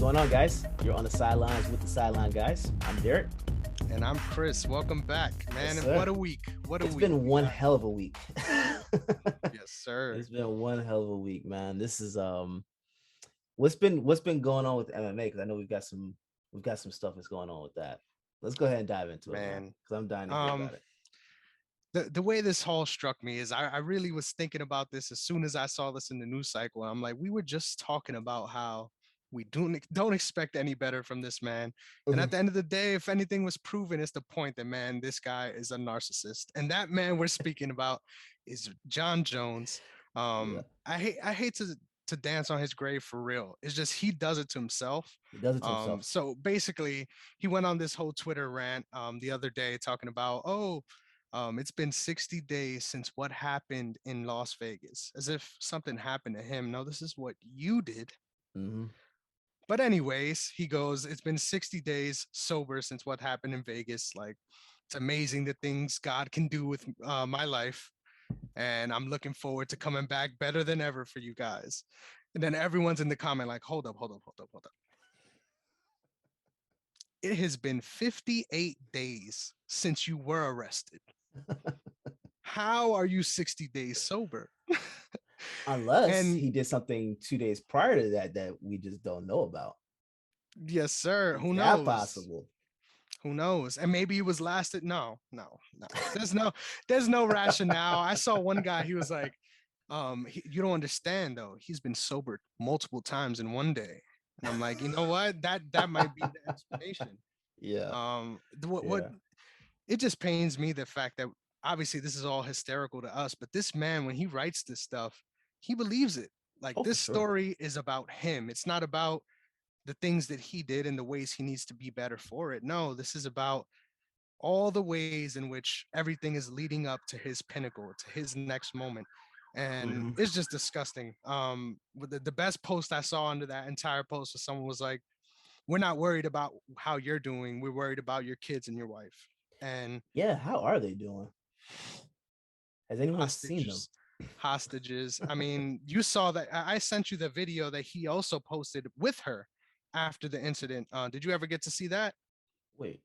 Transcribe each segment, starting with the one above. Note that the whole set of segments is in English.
going on, guys? You're on the sidelines with the sideline guys. I'm Derrick. And I'm Chris. Welcome back, man. Yes, And what sir. a week. What a It's week. been one hell of a week. Yes, sir. It's been one hell of a week, man. This is what's been going on with MMA, because I know we've got some stuff that's going on with that. Let's go ahead and dive into it, man, Man. because I'm dying to hear about it. The way this all struck me is I really was thinking about this as soon as I saw this in the news cycle. I'm like, we were just talking about how we don't expect any better from this man. And at the end of the day, if anything was proven, it's the point that, man, this guy is a narcissist. And that man we're speaking about is Jon Jones. Yeah, I hate to dance on his grave for real. It's just he does it to himself. he does it to himself. So basically, he went on this whole Twitter rant the other day talking about, it's been 60 days since what happened in Las Vegas, as if something happened to him. No, this is what you did. hmm But anyways, he goes, it's been 60 days sober since what happened in Vegas. Like, it's amazing the things God can do with my life. And I'm looking forward to coming back better than ever for you guys. And then everyone's in the comment like, hold up. It has been 58 days since you were arrested. How are you 60 days sober? Unless And he did something 2 days prior to that we just don't know about. yes, sir. Who Is knows? that possible? Who knows? And maybe he was lasted. No. There's no rationale. I saw one guy, he was like, you don't understand though. He's been sober multiple times in one day. And I'm like, you know what? That might be the explanation. Yeah. What Yeah. it just pains me the fact that obviously this is all hysterical to us, but this man, when he writes this stuff, he believes it. Like, Oh, for this sure. story is about him. It's not about the things that he did and the ways he needs to be better for it. No, this is about all the ways in which everything is leading up to his pinnacle, to his next moment. And hmm it's just disgusting. The best post I saw under that entire post was someone was like, we're not worried about how you're doing. We're worried about your kids and your wife. And Yeah. How are they doing? Has anyone seen them? hostages, hostages. I mean, you saw that. I sent you the video that he also posted with her after the incident. Did you ever get to see that? Wait,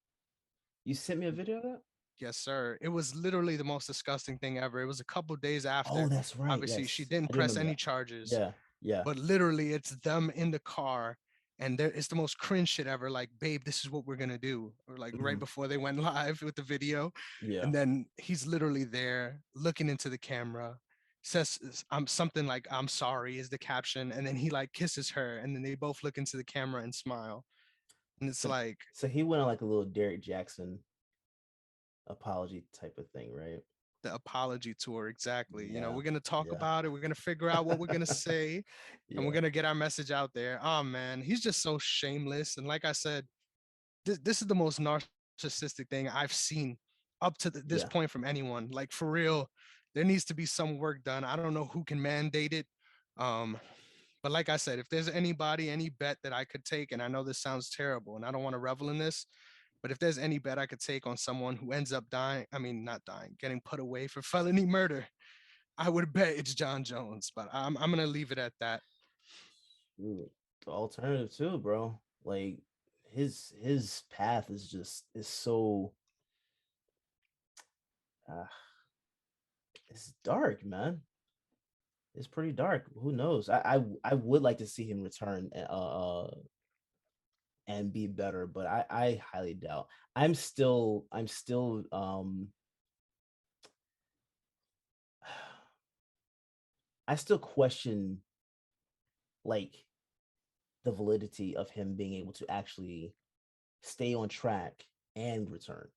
you sent me a video of that? Yes, sir. It was literally the most disgusting thing ever. It was a couple days Oh, after. that's right. Obviously, she Yes, didn't I do press remember any that. charges, Yeah, yeah. but literally, it's them in the car, and it's the most cringe shit ever. Like, babe, this is what we're gonna do, or like right hmm before they went live with the video, Yeah. and then he's literally there looking into the camera, says, "I'm something like I'm sorry" is the caption, and then he like kisses her, and then they both look into the camera and smile, and it's So, like, so he went on like a little Derrick Jackson apology type of thing, right? the apology tour. Exactly. Yeah, We're going to talk yeah, about it. We're going to figure out what we're going to say, and we're yeah. going to get our message out there. Oh man, he's just so shameless. And like I said, this is the most narcissistic thing I've seen up to this Yeah. point from anyone. Like, for real, there needs to be some work done. I don't know who can mandate it. Um, but like I said, if there's anybody, any bet that I could take, and I know this sounds terrible and I don't want to revel in this, but if there's any bet I could take on someone who ends up dying, I mean, not dying, getting put away for felony murder, I would bet it's Jon Jones. But I'm gonna leave it at that. Ooh, the alternative too, bro. Like his path is so uh, it's dark, man. It's pretty dark. Who knows? I would like to see him return and be better, but I highly doubt. I'm still I still question like the validity of him being able to actually stay on track and return.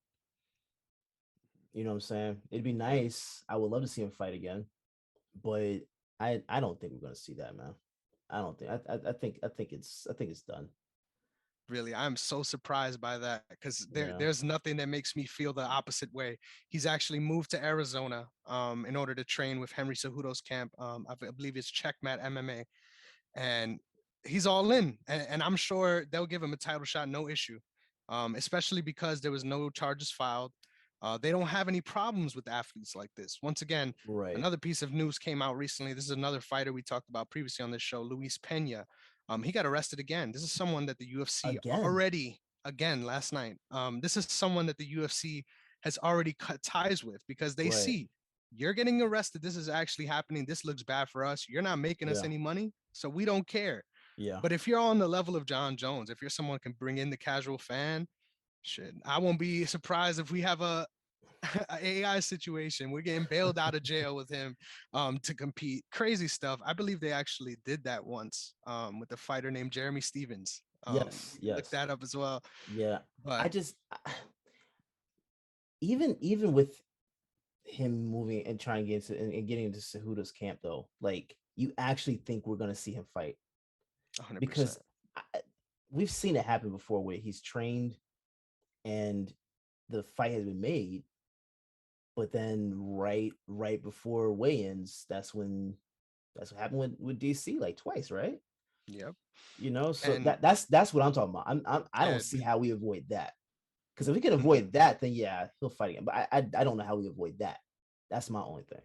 You know what I'm saying? It'd be nice. I would love to see him fight again, but I don't think we're gonna see that, man. I don't think I think it's done. Really, I'm so surprised by that because Yeah. there's nothing that makes me feel the opposite way. He's actually moved to Arizona in order to train with Henry Cejudo's camp. I believe it's Checkmat MMA, and he's all in. And I'm sure they'll give him a title shot, no issue. Especially because there was no charges filed. They don't have any problems with athletes like this. Once again, Right. another piece of news came out recently. This is another fighter we talked about previously on this show, Luis Pena. He got arrested again. This is someone that the UFC Again. already, again, last night. This is someone that the UFC has already cut ties with because they Right. see you're getting arrested. This is actually happening. This looks bad for us. You're not making us Yeah. any money, so we don't care. Yeah. But if you're on the level of Jon Jones, if you're someone who can bring in the casual fan, shit, I won't be surprised if we have a AI situation. We're getting bailed out of jail with him to compete. Crazy stuff. I believe they actually did that once with a fighter named Jeremy Stevens. Yes. Look Yes. that up as well. Yeah. But Even with him moving and trying to get into and getting into Cejudo's camp though, like you actually think we're gonna see him fight 100%. because we've seen it happen before where he's trained and the fight has been made, but then right before weigh-ins, that's what happened with DC like twice, right? Yep. So And that's what I'm talking about. I yeah, don't see how we avoid that. Because if we can mhm. avoid that, then yeah, he'll fight again. But I don't know how we avoid that. That's my only thing.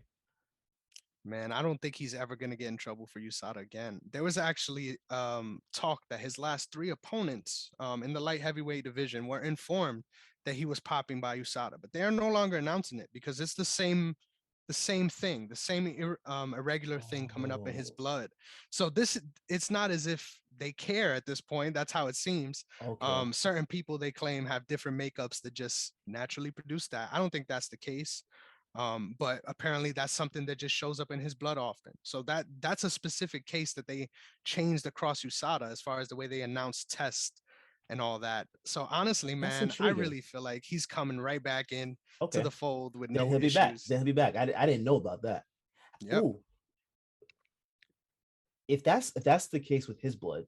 Man, I don't think he's ever going to get in trouble for USADA again. There was actually talk that his last 3 opponents in the light heavyweight division were informed that he was popping by USADA, but they are no longer announcing it because it's the same thing, the same irregular thing coming up in his Oh, blood. So it's not as if they care at this point. That's how it seems. okay. Certain people they claim have different makeups that just naturally produce that. I don't think that's the case. But apparently that's something that just shows up in his blood often. So that's a specific case that they changed across USADA as far as the way they announce tests and all that. So honestly, That's man, I intriguing. really feel like he's coming right back in to Okay. the fold with Then no he'll be back. issues. Then he'll be back. I didn't know about that. Yep. Ooh, if that's the case with his blood,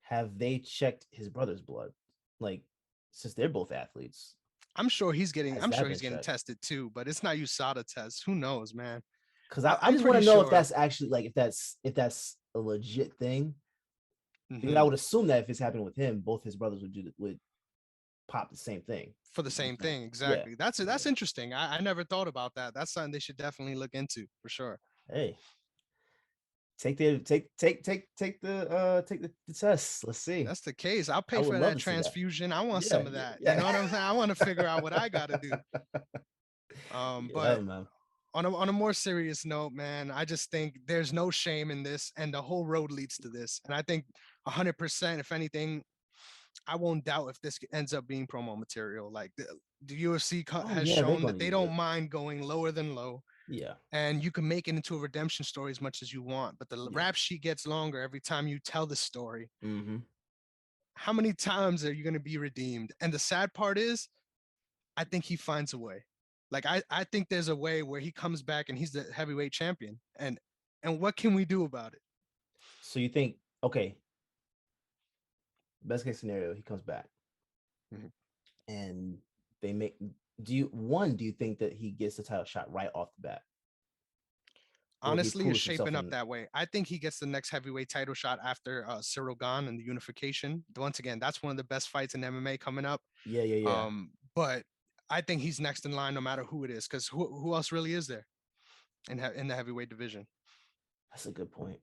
have they checked his brother's blood? Like, since they're both athletes, I'm sure he's has that been getting checked? tested too, but it's not USADA tests. Who knows, man? Because I I'm just want pretty to know if sure. that's actually like if that's a legit thing. Because I Mhm. would assume that if it's happening with him, both his brothers would pop the same thing. For the You know what same I'm saying? thing, Yeah. exactly. That's Yeah. interesting. I never thought about that. That's something they should definitely look into for sure. Hey, take the test. Let's see. That's the case. I'll I pay would for love that to see that. transfusion. I want Yeah, some of yeah, that. You yeah. know what I'm saying? I want to figure out what I got to do. Yeah, But man. on a more serious note, man, I just think there's no shame in this, and the whole road leads to this. And I think 100%, if anything, I won't doubt if this ends up being promo material. Like the UFC Oh has yeah, they're shown going that to they use don't it. mind going lower than low, Yeah, and you can make it into a redemption story as much as you want. But the yeah. rap sheet gets longer every time you tell the story. Mm-hmm. How many times are you going to be redeemed? And the sad part is, I think he finds a way. Like I think there's a way where he comes back and he's the heavyweight champion. And what can we do about it? So you think, okay, best case scenario, he comes back Mhm. and they make. Do you think that he gets the title shot right off the bat, or he Honestly, is proves shaping himself up in? that way. I think he gets the next heavyweight title shot after Cyril Gane and the unification. Once again, that's one of the best fights in MMA coming up. Yeah, yeah, yeah. But I think he's next in line no matter who it is, because who else really is there in the heavyweight division? That's a good point.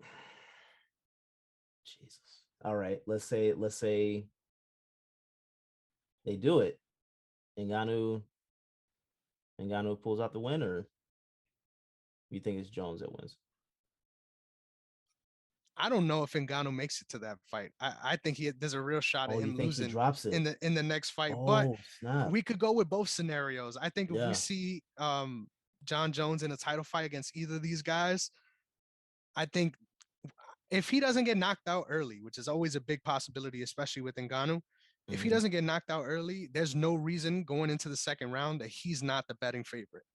Jesus. All right. Let's say they do it. Ngannou pulls out the win, or you think it's Jones that wins? I don't know if Ngannou makes it to that fight. I think there's a real shot Oh, at you him think he losing drops it? in the next fight. But Oh, snap. we could go with both scenarios. I think if we Yeah. see Jon Jones in a title fight against either of these guys, I think if he doesn't get knocked out early, which is always a big possibility, especially with Ngannou, if he Mm-hmm. doesn't get knocked out early, there's no reason going into the second round that he's not the betting favorite.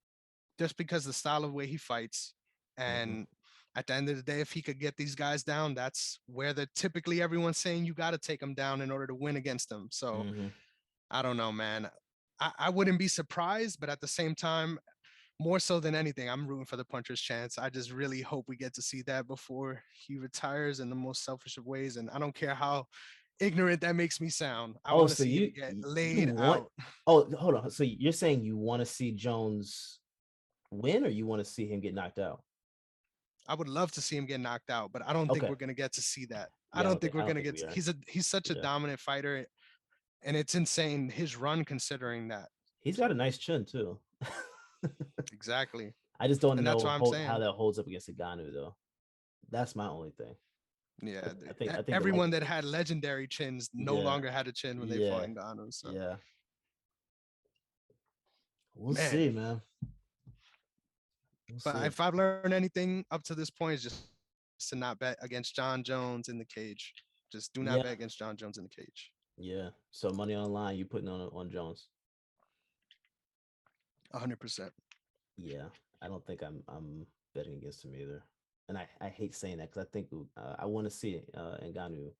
Just because the style of way he fights. Mm-hmm. And at the end of the day, if he could get these guys down, that's where the typically everyone's saying you got to take them down in order to win against them. So Mm-hmm. I don't know, man. I wouldn't be surprised, but at the same time, more so than anything, I'm rooting for the puncher's chance. I just really hope we get to see that before he retires in the most selfish of ways. And I don't care how ignorant that makes me sound. I Oh, want to so see him you get you laid want? out. Oh, hold on. So you're saying you want to see Jones win, or you want to see him get knocked out? I would love to see him get knocked out, but I don't think Okay. we're gonna get to see that. I Yeah, don't think I we're don't gonna think get. we are. He's such a Yeah. dominant fighter, and it's insane his run considering that. He's got a So nice chin too. exactly, I just don't and that's know what I'm how saying. that holds up against Ngannou though. That's my only thing. Yeah, I think the light. everyone that had legendary chins no Yeah, longer had a chin when they fought yeah, Ngannou. So yeah. We'll man, see, man. We'll but see. if I've learned anything up to this point, is just to not bet against Jon Jones in the cage. Just do not Yeah, bet against Jon Jones in the cage. yeah. So money online, you putting on Jones? 100%. Yeah, I don't think I'm betting against him either. And I hate saying that because I think I want to see Ngannou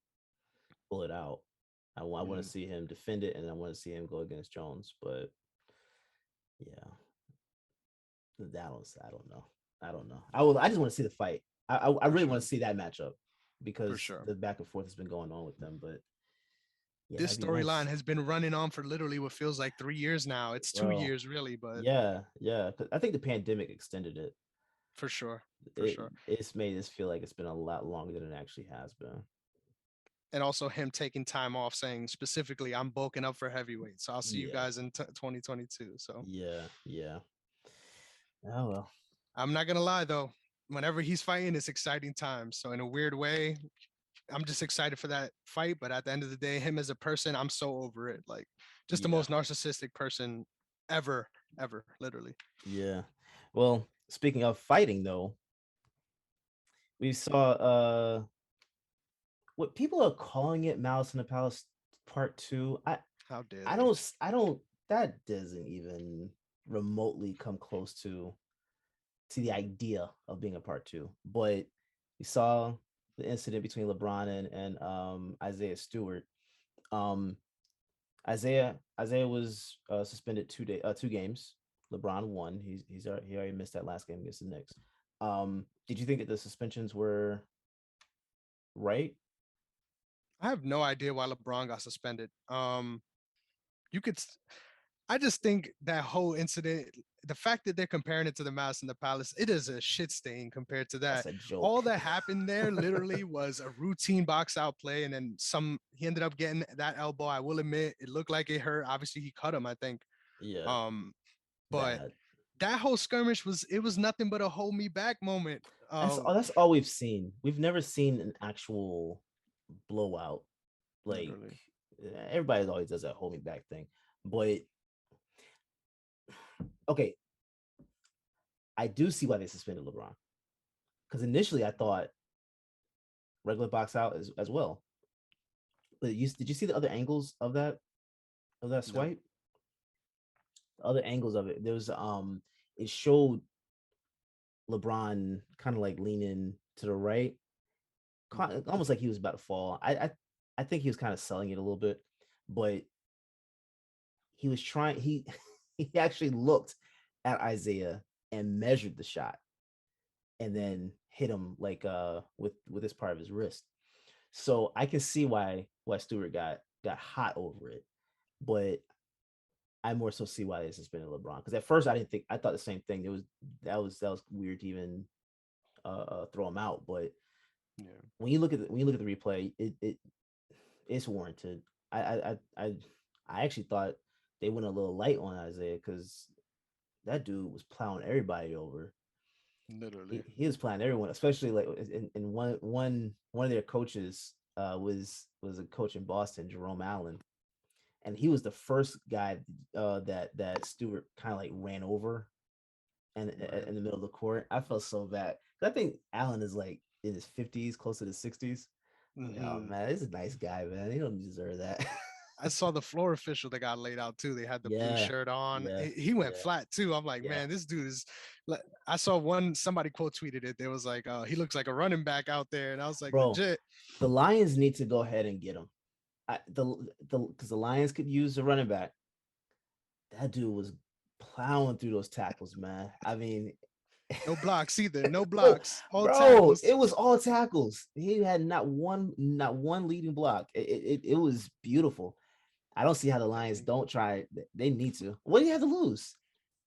pull it out. I want to see him defend it, and I want to see him go against Jones. But yeah, I don't know. I don't know. I just want to see the fight. I really Sure. want to see that matchup For because sure. the back and forth has been going on with them. But yeah, This that'd be storyline nice, has been running on for literally what feels like 3 years now. It's two bro. years really, but Yeah, yeah. 'Cause I think the pandemic extended it. for sure. For sure. It's made us feel like it's been a lot longer than it actually has been. And also him taking time off saying specifically, I'm bulking up for heavyweight. So I'll see you Yeah, guys in 2022. So yeah, yeah. Oh well. I'm not going to lie though. Whenever he's fighting, it's exciting times. So in a weird way, I'm just excited for that fight. But at the end of the day, him as a person, I'm so over it. Like just the Yeah, most narcissistic person ever, ever, literally. yeah. Well, speaking of fighting though, we saw what people are calling it Malice in the Palace Part 2. How dare I they? don't I don't that doesn't even remotely come close to the idea of being a part 2. But we saw the incident between LeBron and Isaiah Stewart. Um Isaiah was suspended 2 games. LeBron won. He already missed that last game against the Knicks. Did you think that the suspensions were right? I have no idea why LeBron got suspended. You could I just think that whole incident, the fact that they're comparing it to the Mouse in the Palace, it is a shit stain compared to That's that. a joke. All that happened there literally was a routine box out play, and then he ended up getting that elbow. I will admit, it looked like it hurt. Obviously, he cut him, I think. Yeah, Um, but bad. that whole skirmish was nothing but a hold me back moment. That's all we've seen. We've never seen an actual blowout. Like Literally. everybody always does that hold me back thing. But okay, I do see why they suspended LeBron. Because initially I thought regular box out as well. But did you see the other angles of that No. swipe? The other angles of it. There was it showed LeBron kind of like leaning to the right, almost like he was about to fall. I think he was kind of selling it a little bit, but he was trying he actually looked at Isaiah and measured the shot and then hit him like with this part of his wrist. So I can see why Stewart got hot over it, but I more so see why they suspended LeBron because at first I thought the same thing. That was weird to even throw him out, but Yeah. when you look at the replay, it's warranted. I I I I actually thought they went a little light on Isaiah because that dude was plowing everybody over. Literally. He was playing everyone, especially like in one of their coaches was a coach in Boston, Jerome Allen, and he was the first guy that Stewart kind of like ran over and Right. in the middle of the court. I felt so bad. I think Allen is like in his 50s, close to the 60s. Like, oh Mm-hmm. man, this is a nice guy, man. He don't deserve that. I saw the floor official that got laid out too. They had the blue Yeah, shirt on. yeah, He went yeah, flat too. I'm like, yeah. man, this dude is. I saw somebody quote tweeted it. There was like, he looks like a running back out there, and I was like, Bro, legit. the Lions need to go ahead and get him. The because the Lions could use a running back. That dude was plowing through those tackles, man. I mean, No blocks either. No oh, blocks. All bro, tackles. it was all tackles. He had not one leading block. It was beautiful. I don't see how the Lions Literally. don't try. They need to. What do you have to lose?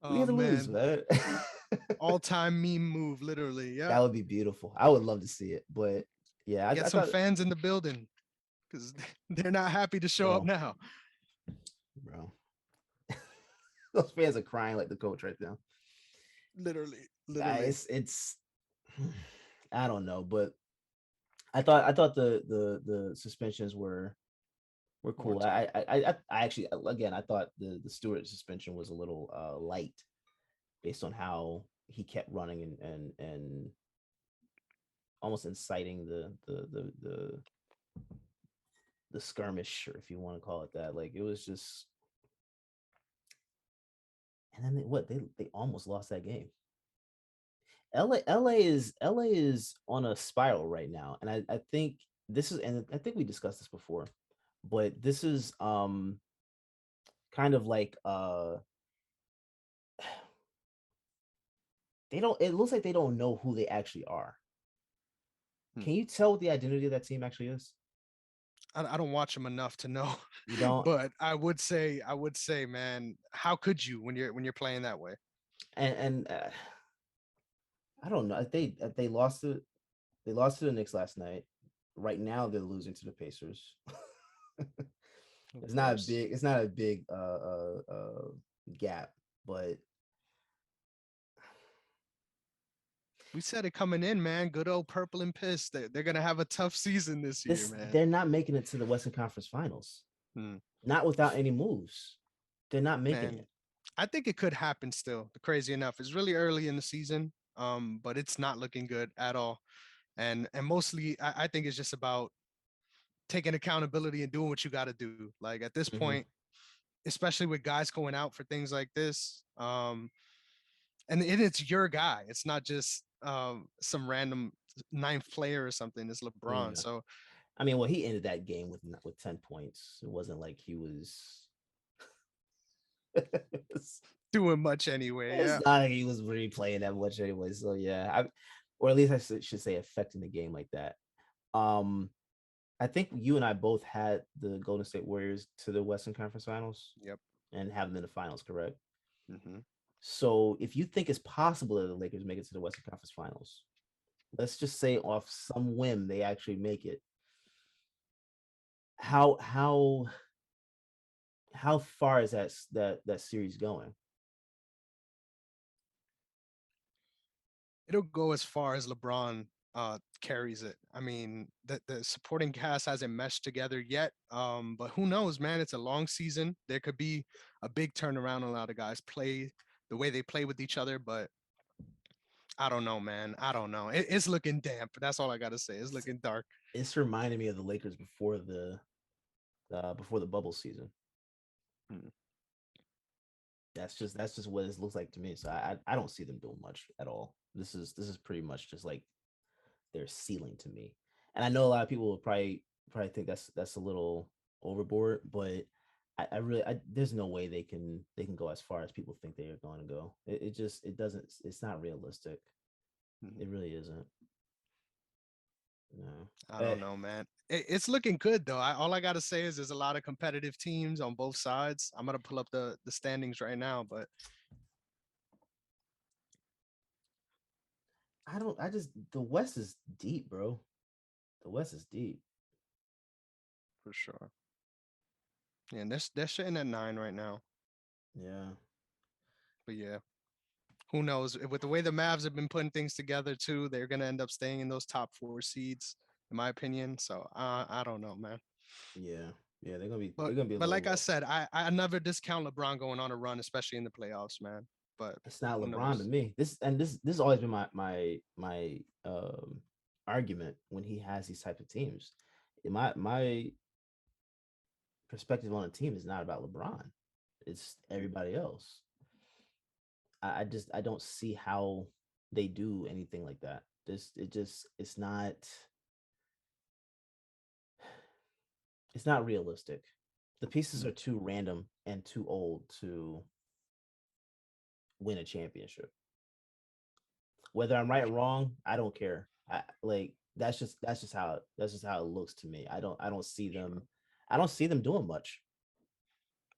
What do you Oh have to lose, man, man? All-time meme move, literally. Yeah. That would be beautiful. I would love to see it, but yeah, Get I some thought, fans in the building because they're not happy to show up bro, now. bro, those fans are crying like the coach right now. Literally, literally. It's I don't know, but I thought the suspensions were cool. Warranted. I actually, again, I thought the Stewart suspension was a little light based on how he kept running and almost inciting the skirmish, or if you want to call it that. Like, it was just, and then they almost lost that game. LA is on a spiral right now, and I think this is, and I think we discussed this before, but this is kind of like they don't, it looks like they don't know who they actually are. Hmm. Can you tell what the identity of that team actually is? I don't watch them enough to know, You don't, but I would say, man, how could you when you're playing that way? and I don't know. They lost to, they lost to the Knicks last night. Right now they're losing to the Pacers. Of It's not a course. big, it's not a big gap, but We said it coming in, man. Good old purple and piss. They're gonna have a tough season this year, this, man. they're not making it to the Western Conference Finals. Hmm. Not without any moves. They're not making Man, it. I think it could happen still. Crazy enough, it's really early in the season, but it's not looking good at all. And mostly, I think it's just about taking accountability and doing what you got to do. Like at this Mm-hmm. point, especially with guys going out for things like this, and it's your guy. It's not just some random ninth player or something. It's LeBron. Yeah. So I mean, well, he ended that game with 10 points. It wasn't like he was. it's, doing much anyway. it's Yeah. not like he was really playing that much anyway. So yeah, or at least should say affecting the game like that. Um, I think you and I both had the Golden State Warriors to the Western Conference Finals Yep. and have them in the finals, correct? Hmm. So if you think it's possible that the Lakers make it to the Western Conference Finals, let's just say off some whim they actually make it. How how far is that series going? It'll go as far as LeBron carries it. I mean, the supporting cast hasn't meshed together yet. But who knows, man? It's a long season. There could be a big turnaround. A lot of guys play the way they play with each other, but I don't know, man. I don't know. It's looking damp. That's all I gotta say. It's looking dark. It's reminding me of the Lakers before the bubble season. Hmm. That's just what it looks like to me. So I don't see them doing much at all. This is pretty much just like their ceiling to me. And I know a lot of people will probably think that's a little overboard, but I really, there's no way they can go as far as people think they are going to go. It just, it doesn't, it's not realistic. Hmm. It really isn't. No. I don't know, man. It's looking good though. All I gotta say is there's a lot of competitive teams on both sides. I'm gonna pull up the standings right now, but I don't. I just, the West is deep, bro. The West is deep. for sure. Yeah, and they're sitting at 9 right now. Yeah. But yeah, who knows? With the way the Mavs have been putting things together too, they're gonna end up staying in those top 4 seeds, in my opinion. So I don't know, man. Yeah. Yeah. They're But gonna be a but little like I low. said, I never discount LeBron going on a run, especially in the playoffs, man. But It's not who LeBron to knows? me. This has always been my argument when he has these types of teams. My perspective on a team is not about LeBron. It's everybody else. I just, I don't see how they do anything like that. It's not, it's not realistic. The pieces Hmm. are too random and too old to win a championship. Whether I'm right or wrong, I don't care. Like, that's just how it looks to me. I don't see For them, sure. I don't see them doing much.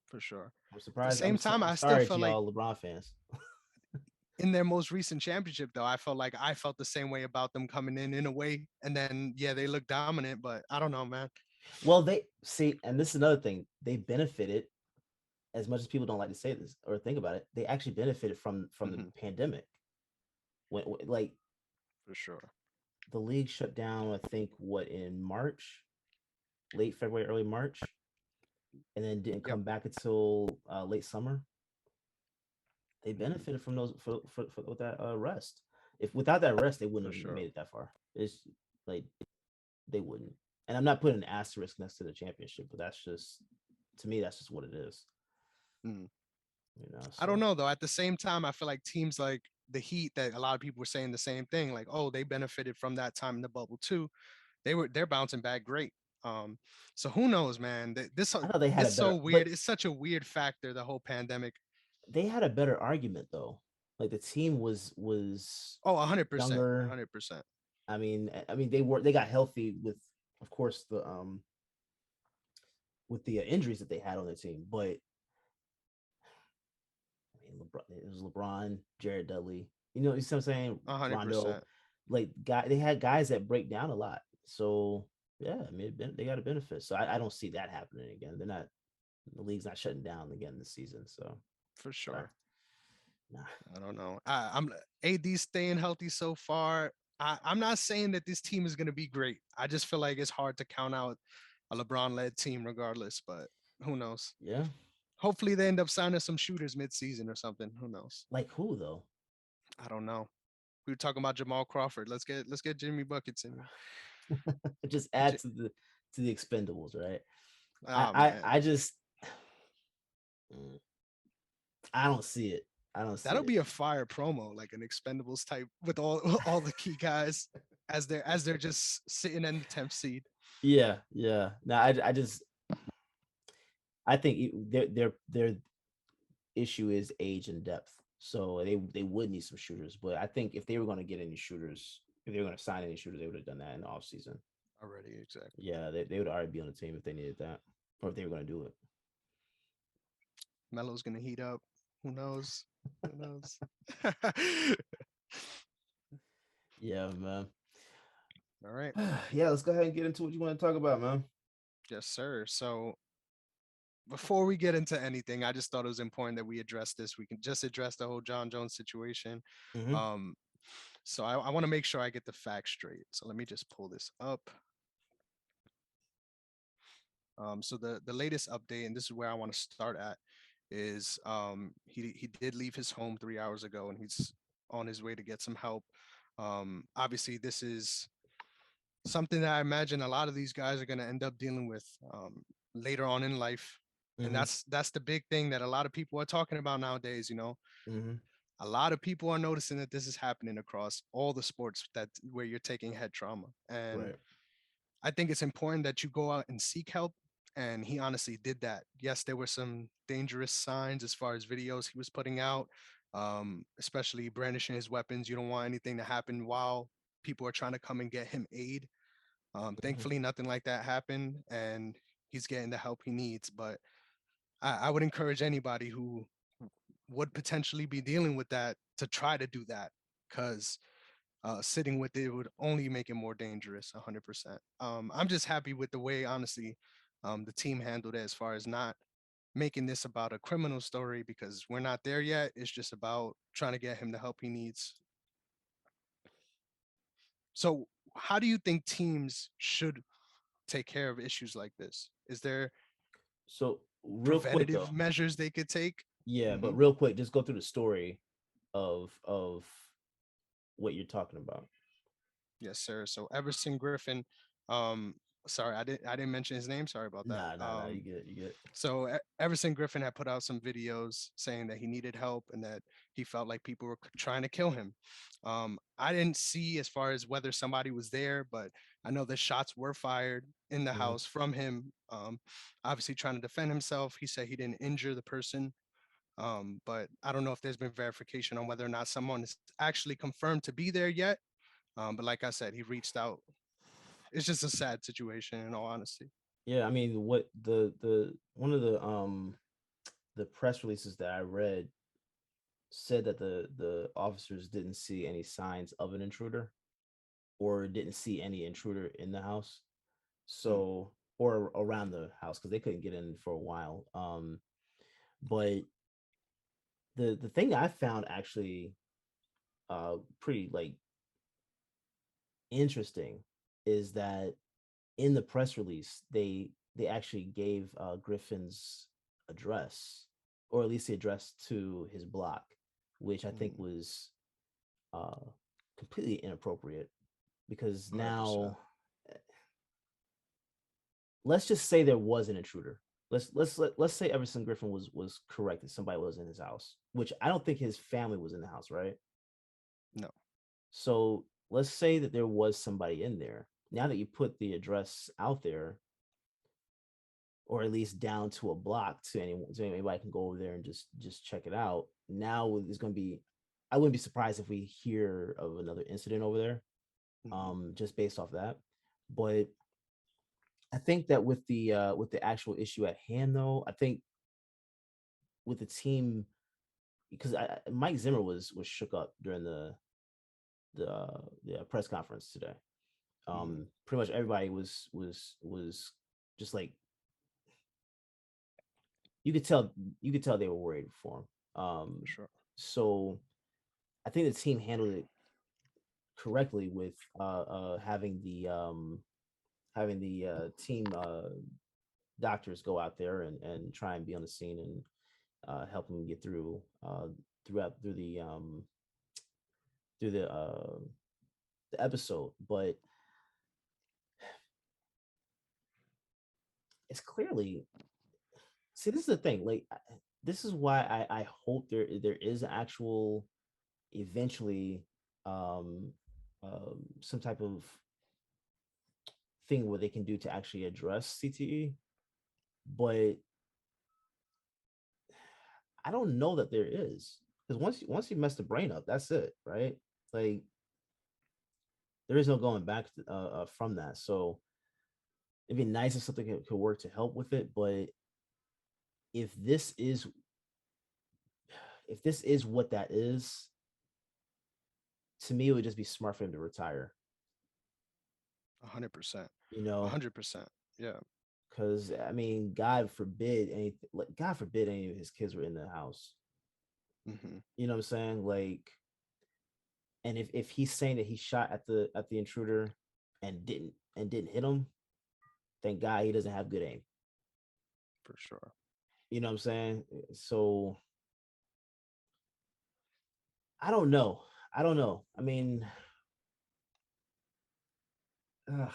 For sure. I'm At the surprised. same time, I'm I still sorry feel to like y'all LeBron fans. in their most recent championship, though, I felt the same way about them coming in a way, and then yeah, they look dominant, but I don't know, man. Well, they see, and this is another thing. They benefited as much as people don't like to say this or think about it. They actually benefited from the Hmm. pandemic. Like For sure. the league shut down, I think what in March, late February, early March, and then didn't Yep, come back until late summer. They hmm, benefited from those for with that rest. If without that rest, they for wouldn't have sure. made it that far. It's like they wouldn't. And I'm not putting an asterisk next to the championship, but that's just to me, that's just what it is. Mm. I don't So know though. At the same time, I feel like teams like the Heat, that a lot of people were saying the same thing, like, oh, they benefited from that time in the bubble too. They're bouncing back great. Um, so who knows, man? I thought they had a It's so better, weird. but It's such a weird factor, the whole pandemic. they had a better argument though. Like the team was Oh, 100%, younger. 100%, I mean they got healthy with, of course, the with the injuries that they had on the team, but I mean, it was LeBron, Jared Dudley. You see what I'm saying? hundred Rondo, percent, like they had guys that break down a lot. So yeah, I mean, they got a benefit. So I don't see that happening again. They're not The league's not shutting down again this season. So for uh, sure. nah, I don't know. I'm AD staying healthy so far. I'm not saying that this team is going to be great. I just feel like it's hard to count out a LeBron-led team, regardless. But who knows? yeah. Hopefully, they end up signing some shooters mid-season or something. Who knows? Like who though? I don't know. We were talking about Jamal Crawford. Let's get Jimmy buckets in. Just add to the expendables, right? I Oh I, man, I just mm, I don't see it. I don't see that'll it. be a fire promo, like an Expendables type with all all the key guys as they're just sitting in the 10th seed. Yeah, yeah. No, I just I think their issue is age and depth. So they would need some shooters, but I think if they were going to get any shooters, if they were going to sign any shooters, they would have done that in the offseason. Already, exactly. Yeah, they would already be on the team if they needed that, or if they were going to do it. Melo's gonna heat up. Who knows? Who knows? Yeah, man. All right. Yeah, let's go ahead and get into what you want to talk about, man. Yes, sir. So before we get into anything, I just thought it was important that we address this. We can just address the whole Jon Jones situation. Mm-hmm. Um, so I want to make sure I get the facts straight. So let me just pull this up. So the latest update, and this is where I want to start at, is he did leave his home 3 hours ago, and he's on his way to get some help. Obviously, this is something that I imagine a lot of these guys are going to end up dealing with later on in life, and Mm-hmm. that's the big thing that a lot of people are talking about nowadays. Mm-hmm. A lot of people are noticing that this is happening across all the sports that where you're taking head trauma, and Right. I think it's important that you go out and seek help. And he honestly did that. Yes, there were some dangerous signs as far as videos he was putting out, especially brandishing his weapons. You don't want anything to happen while people are trying to come and get him aid. Mm-hmm. Thankfully, nothing like that happened, and he's getting the help he needs. But I would encourage anybody who would potentially be dealing with that to try to do that, because sitting with it would only make it more dangerous. 100%. I'm just happy with the way, honestly, the team handled it as far as not making this about a criminal story, because we're not there yet. It's just about trying to get him the help he needs. So, how do you think teams should take care of issues like this? Is there So real quick preventative though, measures they could take? yeah, Hmm. but real quick, just go through the story of what you're talking about. Yes, sir. So Everson Griffin, um, sorry, I didn't mention his name. Sorry about that. Nah. You get you get. So Everson Griffin had put out some videos saying that he needed help and that he felt like people were trying to kill him. I didn't see as far as whether somebody was there, but I know the shots were fired in the Mm-hmm. house from him. Obviously trying to defend himself. He said he didn't injure the person. But I don't know if there's been verification on whether or not someone is actually confirmed to be there yet. But like I said, he reached out. It's just a sad situation, in all honesty. Yeah, I mean, what the one of the press releases that I read said that the officers didn't see any signs of an intruder or didn't see any intruder in the house. Mm, So or around the house because they couldn't get in for a while. But the thing I found actually pretty like interesting is that in the press release they actually gave Griffin's address or at least the address to his block, which I think mm, was uh completely inappropriate because 100%. now let's just say there was an intruder. Let's say Everson Griffin was correct that somebody was in his house, which I don't think his family was in the house, right? No. So let's say that there was somebody in there. Now that you put the address out there, or at least down to a block to anyone, so anybody can go over there and just check it out. Now there's going to be, I wouldn't be surprised if we hear of another incident over there, Mhm, just based off that. But I think that with the actual issue at hand, though, I think with the team because Mike Zimmer was shook up during the press conference today. mhm, Pretty much everybody was just like you could tell you could tell they were worried for him. for sure. So I think the team handled it correctly with having the team doctors go out there and try and be on the scene and help him get through throughout through the episode. But it's clearly see this is the thing like this is why I hope there is actual eventually um some type of thing where they can do to actually address CTE, but I don't know that there is because once you mess the brain up, that's it, right? Like there is no going back from that. So it'd be nice if something could work to help with it, but if this is if this is what that is, to me it would just be smart for him to retire. 100%. You know, 100%. Yeah. because I mean, God forbid anything. Like, God forbid any of his kids were in the house. Hmm. You know what I'm saying? Like, and if he's saying that he shot at the intruder and didn't hit him, thank God he doesn't have good aim. For sure. You know what I'm saying? So I don't know. I don't know. I mean, ugh,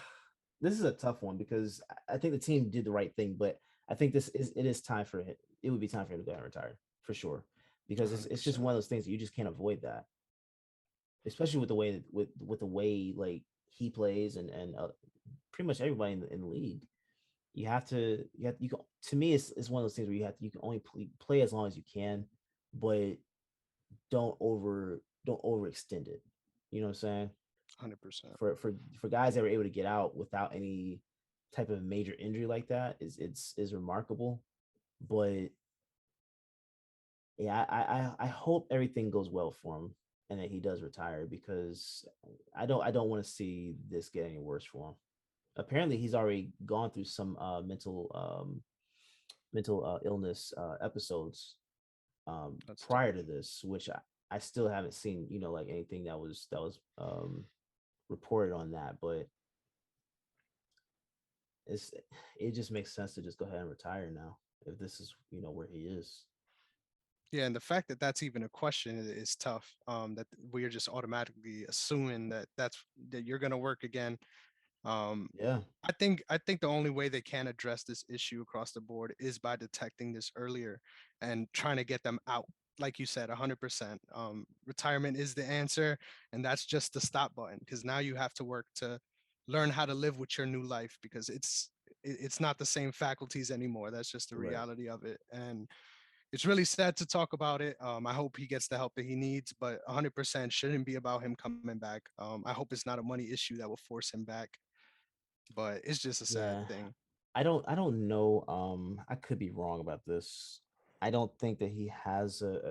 this is a tough one because I think the team did the right thing, but I think this is it is time for him. It would be time for him to go and retire for sure because it's just 100%. one of those things that you just can't avoid that, especially with the way with the way like he plays and pretty much everybody in the league. You can to me it's one of those things where you can only play as long as you can, but don't overextend it. You know what I'm saying? 100%. For guys that were able to get out without any type of major injury like that is remarkable. But yeah, I hope everything goes well for him and that he does retire because I don't want to see this get any worse for him. Apparently, he's already gone through some mental illness episodes That's prior tough. to this, which I still haven't seen, like anything that was reported on that. But it's it just makes sense to just go ahead and retire now if this is where he is. Yeah, and the fact that that's even a question is tough. That we're just automatically assuming that you're gonna work again. Um, Yeah, I think the only way they can address this issue across the board is by detecting this earlier and trying to get them out. Like you said, 100%. Retirement is the answer, and that's just the stop button because now you have to work to learn how to live with your new life because it's not the same faculties anymore. That's just the right. reality of it, and it's really sad to talk about it. I hope he gets the help that he needs, but 100% shouldn't be about him coming back. I hope it's not a money issue that will force him back, but it's just a sad Yeah, thing. I don't know. I could be wrong about this. I don't think that he has a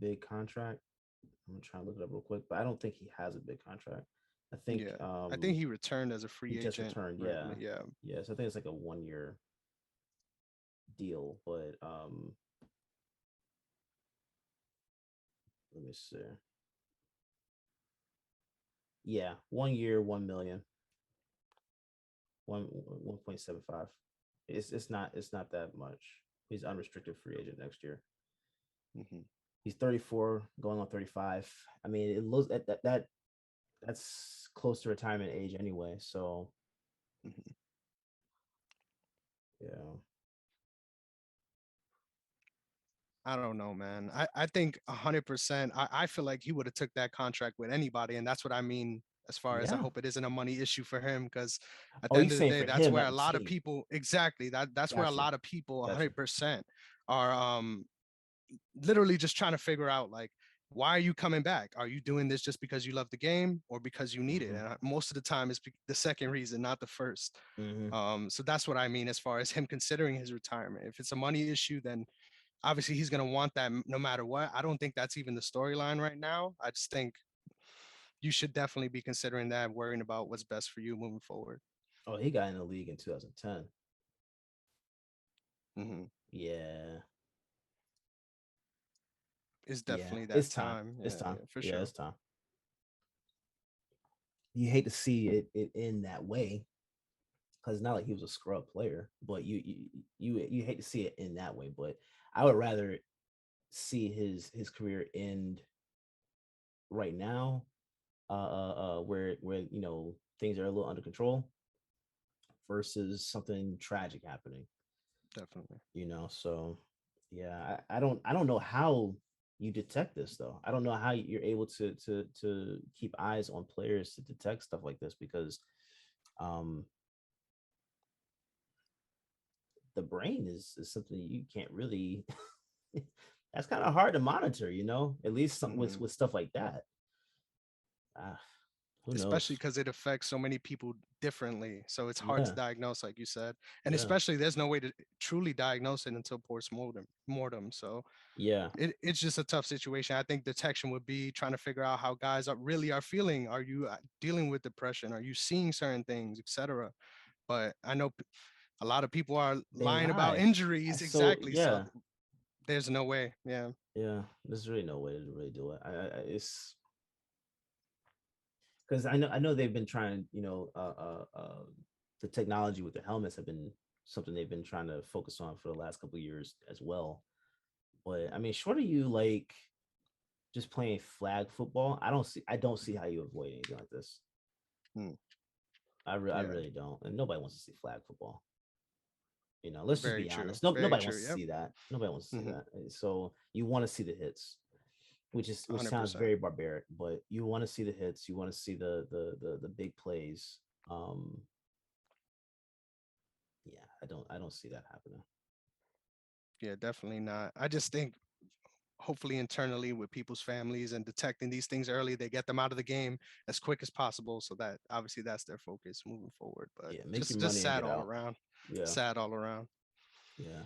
big contract. I'm trying to look it up real quick, but I don't think he has a big contract. I think Yeah, I think he returned as a he free just agent. returned. Right? Yeah, Yeah. yeah. So I think it's like a 1 year deal. But let me see. Yeah, 1 year, 1 million, 1.75. It's not that much. He's unrestricted free agent next year. Hmm. He's 34, going on 35. I mean, it looks that's close to retirement age anyway. So Hmm. yeah, I don't know, man. I think 100%. I feel like he would have took that contract with anybody, and that's what I mean. As far as I yeah. hope it isn't a money issue for him, because at Oh, the you end of the saying day, for that's him, where not a the lot of team? people exactly that's where a Gotcha, lot of people gotcha. 100% are literally just trying to figure out like why are you coming back? Are you doing this just because you love the game or because you need it? Hmm. And most of the time, it's the second reason, not the first. Hmm. So that's what I mean as far as him considering his retirement. If it's a money issue, then obviously he's going to want that no matter what. I don't think that's even the storyline right now. I just think you should definitely be considering that, worrying about what's best for you moving forward. Oh, he got in the league in 2010. Mm-hmm. Yeah, It's yeah. definitely that It's time. time. It's Yeah, time. yeah, for Yeah, sure. it's time. You hate to see it in that way because not like he was a scrub player, but you hate to see it in that way. But I would rather see his career end right now, where things are a little under control versus something tragic happening. Definitely. So yeah, I don't know how you detect this though. I don't know how you're able to keep eyes on players to detect stuff like this because um the brain is something you can't really that's kind of hard to monitor, at least some, with Mm-hmm. with stuff like that. uh, who Especially knows? because it affects so many people differently. So it's hard to Yeah, diagnose, like you said. And yeah, especially there's no way to truly diagnose it until post mortem. So yeah. it's just a tough situation. I think detection would be trying to figure out how guys really are feeling. Are you dealing with depression? Are you seeing certain things, etc.? But I know a lot of people are They lying about lie. injuries. So Exactly. So yeah, there's no way. Yeah. yeah. There's really no way to really do it. It's because I know they've been trying, the technology with the helmets have been something they've been trying to focus on for the last couple of years as well. But I mean, short of you like just playing flag football, I don't see how you avoid anything like this. Hmm. I Yeah. really don't, and nobody wants to see flag football. Let's just Very be true. honest. No, Very nobody true. wants to Yep. see that. Nobody wants to see Mm-hmm. that. So you want to see the hits, which sounds 100%. very barbaric, but you want to see the hits. You want to see the big plays. Um, yeah, I don't see that happening. Yeah, definitely not. I just think hopefully internally with people's families and detecting these things early, they get them out of the game as quick as possible. So that obviously that's their focus moving forward. But Yeah, make your just money and sad get all out. around. Yeah, Sad all around. yeah,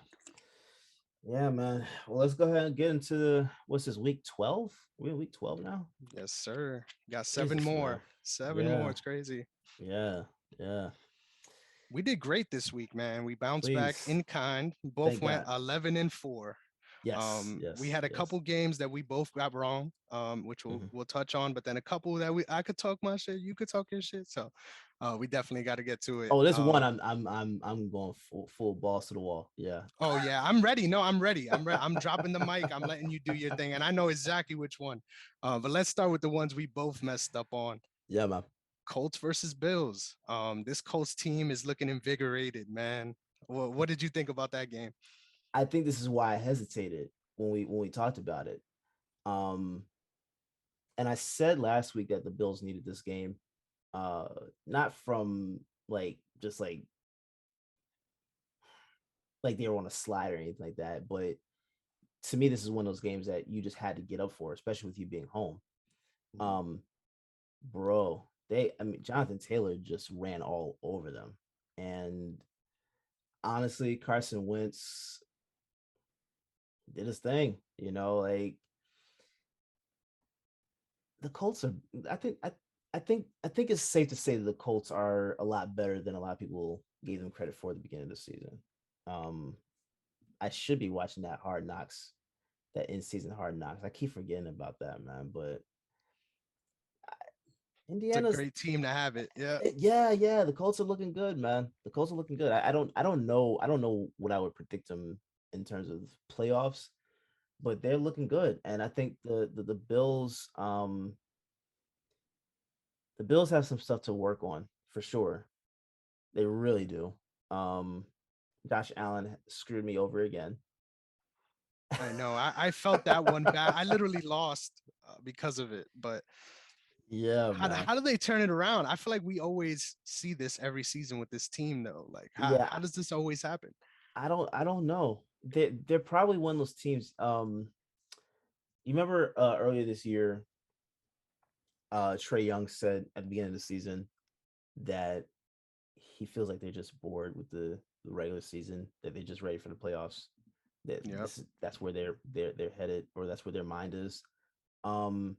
yeah, man. Well, let's go ahead and get into what's this, week 12? We're in week 12 now. Yes, sir. Got seven Jesus, man. more. Seven more. Yeah, It's crazy. yeah, yeah. We did great this week, man. We bounced back Please, in kind. Both thank went God. 11-4. Yes, We yes, had a yes. couple games that we both got wrong, which we'll Hmm. we'll touch on, but then a couple that I could talk my shit, you could talk your shit. So we definitely got to get to it. Oh, there's one I'm going full balls to the wall. Yeah, Oh yeah, I'm ready. No, I'm ready. I'm ready. I'm dropping the mic. I'm letting you do your thing, and I know exactly which one. But let's start with the ones we both messed up on. yeah, man. Colts versus Bills. This Colts team is looking invigorated, man. What did you think about that game? I think this is why I hesitated when we talked about it. Um, and I said last week that the Bills needed this game, uh, not from like just like they were on a slide or anything like that, but to me, this is one of those games that you just had to get up for, especially with you being home. Mhm. Um, bro, I mean, Jonathan Taylor just ran all over them, and honestly, Carson Wentz. did his thing. Like the Colts are. I think I think it's safe to say that the Colts are a lot better than a lot of people gave them credit for at the beginning of the season. Um, I should be watching that Hard Knocks, that in season Hard Knocks. I keep forgetting about that, man. But It's a Indiana's, great team to have it. Yeah, yeah. The Colts are looking good, man. The Colts are looking good. I don't know what I would predict them in terms of playoffs, but they're looking good. And I think the Bills, the Bills have some stuff to work on for sure. They really do. Um, Josh Allen screwed me over again. I know. I felt that one bad. I literally lost because of it. But Yeah, how man. how do they turn it around? I feel like we always see this every season with this team, though. Like, how Yeah, does this always happen? I don't know. They're probably one of those teams. You remember earlier this year, Trey Young said at the beginning of the season that he feels like they're just bored with the regular season, that they're just ready for the playoffs. That Yep. that's where they're headed, or that's where their mind is. Um,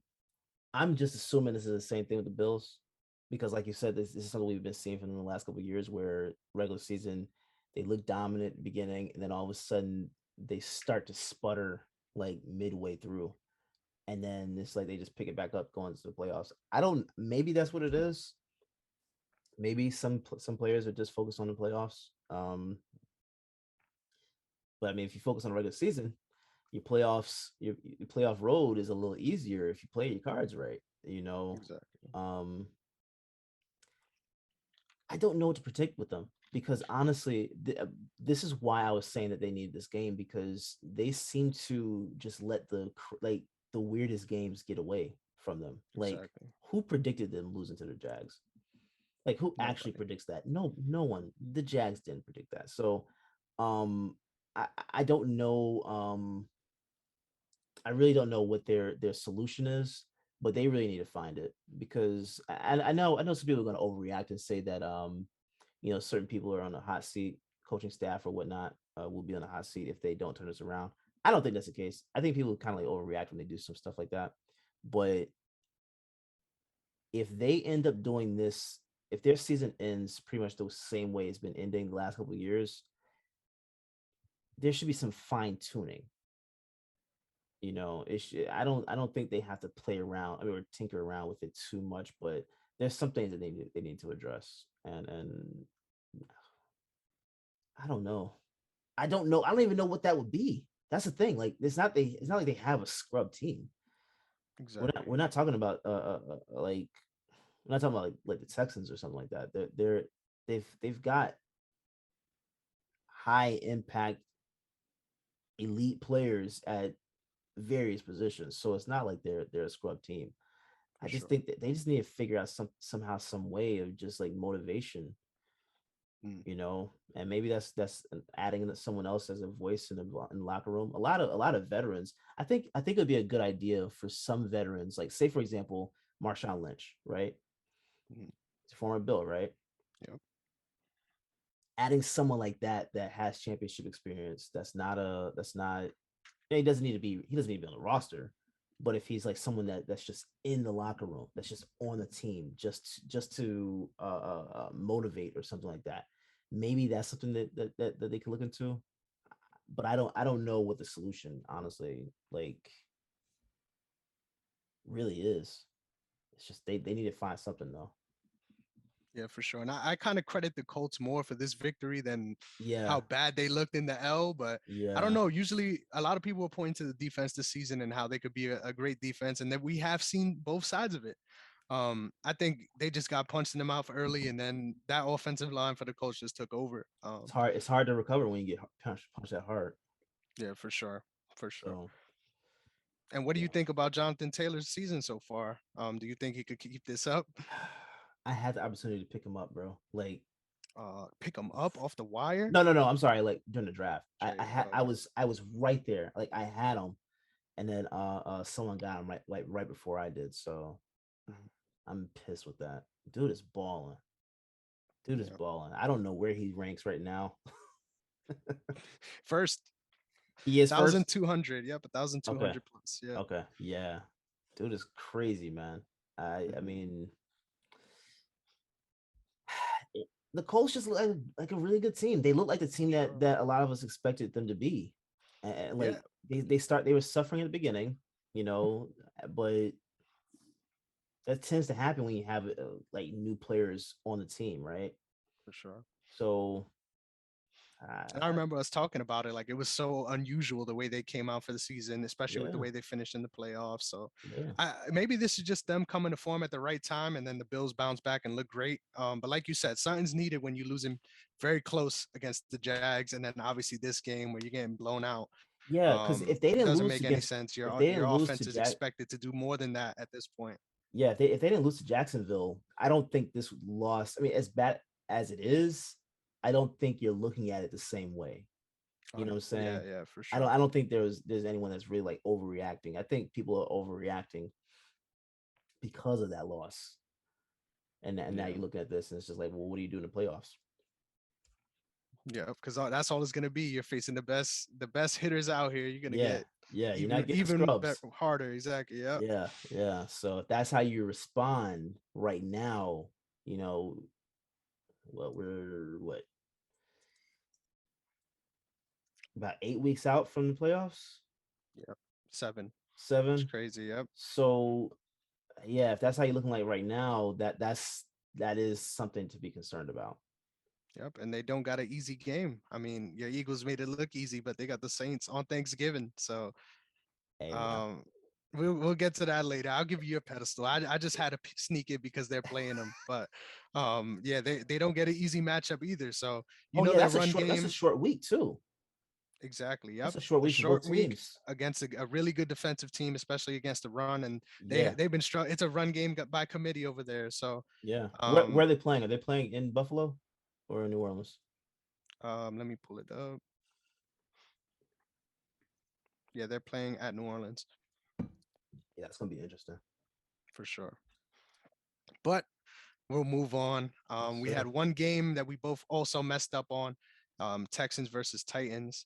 I'm just assuming this is the same thing with the Bills, because, like you said, this is something we've been seeing from them the last couple of years, where regular season they look dominant at the beginning, and then all of a sudden they start to sputter like midway through, and then it's like they just pick it back up going to the playoffs. I don't. Maybe that's what it is. Maybe some players are just focused on the playoffs. But I mean, if you focus on the regular season, your playoff road is a little easier if you play your cards right. Exactly. Um, I don't know what to predict with them, because honestly, this is why I was saying that they need this game, because they seem to just let the weirdest games get away from them. Like, Exactly. who predicted them losing to the Jags? Like, who actually Nobody. predicts that? No one. The Jags didn't predict that. So, um, I don't know. I really don't know what their solution is, but they really need to find it, because I know some people are going to overreact and say that certain people are on the hot seat, coaching staff or whatnot, will be on the hot seat if they don't turn this around. I don't think that's the case. I think people kind of like overreact when they do some stuff like that. But if they end up doing this, if their season ends pretty much the same way it's been ending the last couple of years, there should be some fine tuning. I don't think they have to play around, I mean, or tinker around with it too much, but there's some things that they need to address. And I don't know. I don't know. I don't even know what that would be. That's the thing. Like, it's not like they have a scrub team. We're not Exactly. we're not talking about like, we're not talking about like the Texans or something like that. They've got high impact elite players at various positions. So it's not like they're a scrub team. For I just sure. think that they just need to figure out somehow some way of just like motivation, Mm. and maybe that's adding someone else as a voice in the locker room. A lot of veterans. I think it'd be a good idea for some veterans, like, say for example, Marshawn Lynch, right? Mm. He's a former Bill, right? Yep. Adding someone like that has championship experience. That's not he doesn't need to be on the roster, but if he's like someone that's just in the locker room, that's just on the team, just to motivate or something like that, maybe that's something that they could look into. But I don't know what the solution, honestly, like, really is. It's just they need to find something though. Yeah, for sure. And I kind of credit the Colts more for this victory than Yeah, how bad they looked in the L. But I don't yeah. know. Usually, a lot of people are pointing to the defense this season and how they could be a great defense, and that we have seen both sides of it. I think they just got punched in the mouth early, and then that offensive line for the Colts just took over. It's hard to recover when you get punched that hard. Yeah, for sure, for sure. So And what do you yeah. think about Jonathan Taylor's season so far? Do you think he could keep this up? I had the opportunity to pick him up, bro. Like, Pick him up off the wire? no. I'm sorry. Like, during the draft, I, I Trade. had I was right there. Like, I had him, and then someone got him right before I did. So I'm pissed with that. Dude is balling. Dude is Yeah. balling. I don't know where he ranks right now. First. He is first. 1,200. Yep, Okay. 1,200 plus. Yeah. Okay. Yeah. Dude is crazy, man. I Mhm. mean, the Colts just look like a really good team. They look like the team that Sure. a lot of us expected them to be. And Yeah, like they were suffering at the beginning, you know, but that tends to happen when you have like new players on the team, right? for sure. So And I uh, remember us talking about it. Like it was so unusual the way they came out for the season, especially with the yeah, way they finished in the playoffs. So yeah. maybe this is just them coming to form at the right time, and then the Bills bounce back and look great. But like you said, something's needed when you're losing very close against the Jags, and then obviously this game where you're getting blown out. Yeah, because if they It didn't doesn't lose make any against sense. if they Your didn't lose offense to is Jack expected to do more than that at this point. yeah, if they didn't lose to Jacksonville, I don't think this loss. I mean, as bad as it is, I don't think you're looking at it the same way. You know what I'm Yeah, saying? yeah, for I don't sure. I don't think there's anyone that's really like overreacting. I think people are overreacting because of that loss. And now Yeah. you're looking at this and it's just like, well, what do you do in the playoffs? Yeah, because that's all it's gonna be. You're facing the best hitters out here. You're gonna Yeah, get yeah, you're not getting even scrubs. harder. Exactly. Yeah, Yeah, yeah. So if that's how you respond right now, you know, well, we're what, about 8 weeks out from the playoffs? yeah. 7. It's 7. crazy. Yep. So yeah, if that's how you're looking like right now, that is something to be concerned about. Yep. And they don't got an easy game. I mean, your Eagles made it look easy, but they got the Saints on Thanksgiving. So Hey man. um we'll get to that later. I'll give you a pedestal. I just had to sneak it because they're playing them. But yeah, they don't get an easy matchup either. So Oh yeah, their run that's a game. short week too. Exactly. That's Yep. a short A week for both short week teams. against a really good defensive team, especially against the run, and Yeah, they've been strong. It's a run game by committee over there. So, yeah. Where um, are they playing? Are they playing in Buffalo or in New Orleans? let me pull it up. Yeah, they're playing at New Orleans Yeah, that's gonna be interesting. for sure. But we'll move on. Yes, We had sir. one game that we both also messed up on. Texans versus Titans.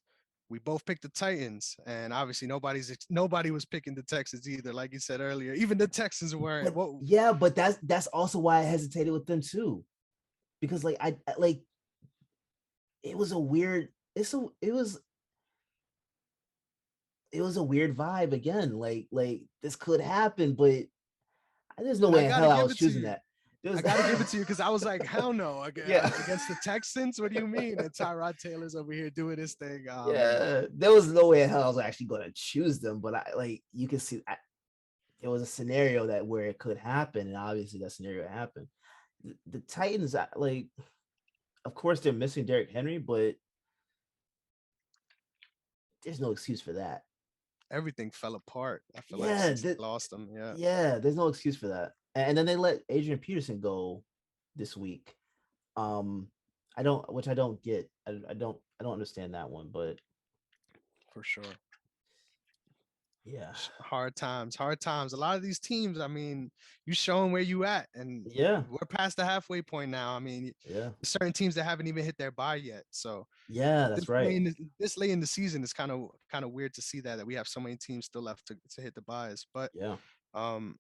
We both picked the Titans, and obviously nobody was picking the Texans either. Like you said earlier, even the Texans weren't. But What? yeah, but that's also why I hesitated with them too, because like like it was a weird. It was a weird vibe again. Like this could happen, but there's no And I way in gotta hell I give was it to choosing you. that. There's I got to give it to you because I was like, hell no, yeah. against the Texans. What do you mean? And Tyrod Taylor's over here doing his thing. Oh man, Yeah, there was no way in hell I was actually going to choose them, but I like you can see it was a scenario that where it could happen, and obviously that scenario happened. The Titans, like, of course they're missing Derrick Henry, but there's no excuse for that. everything fell apart. I feel like Yeah, since they lost them. Yeah, yeah, there's no excuse for that. And then they let Adrian Peterson go this week. Um, which I don't get. I don't understand that one, but for sure. yeah, Hard times, hard times. A lot of these teams. I mean, you showing where you at, and yeah, we're past the halfway point now. I mean, yeah, certain teams that haven't even hit their bye yet. So yeah. this That's right. late in the, this late in the season is kind of weird to see that we have so many teams still left to hit the buys. But Yeah, um,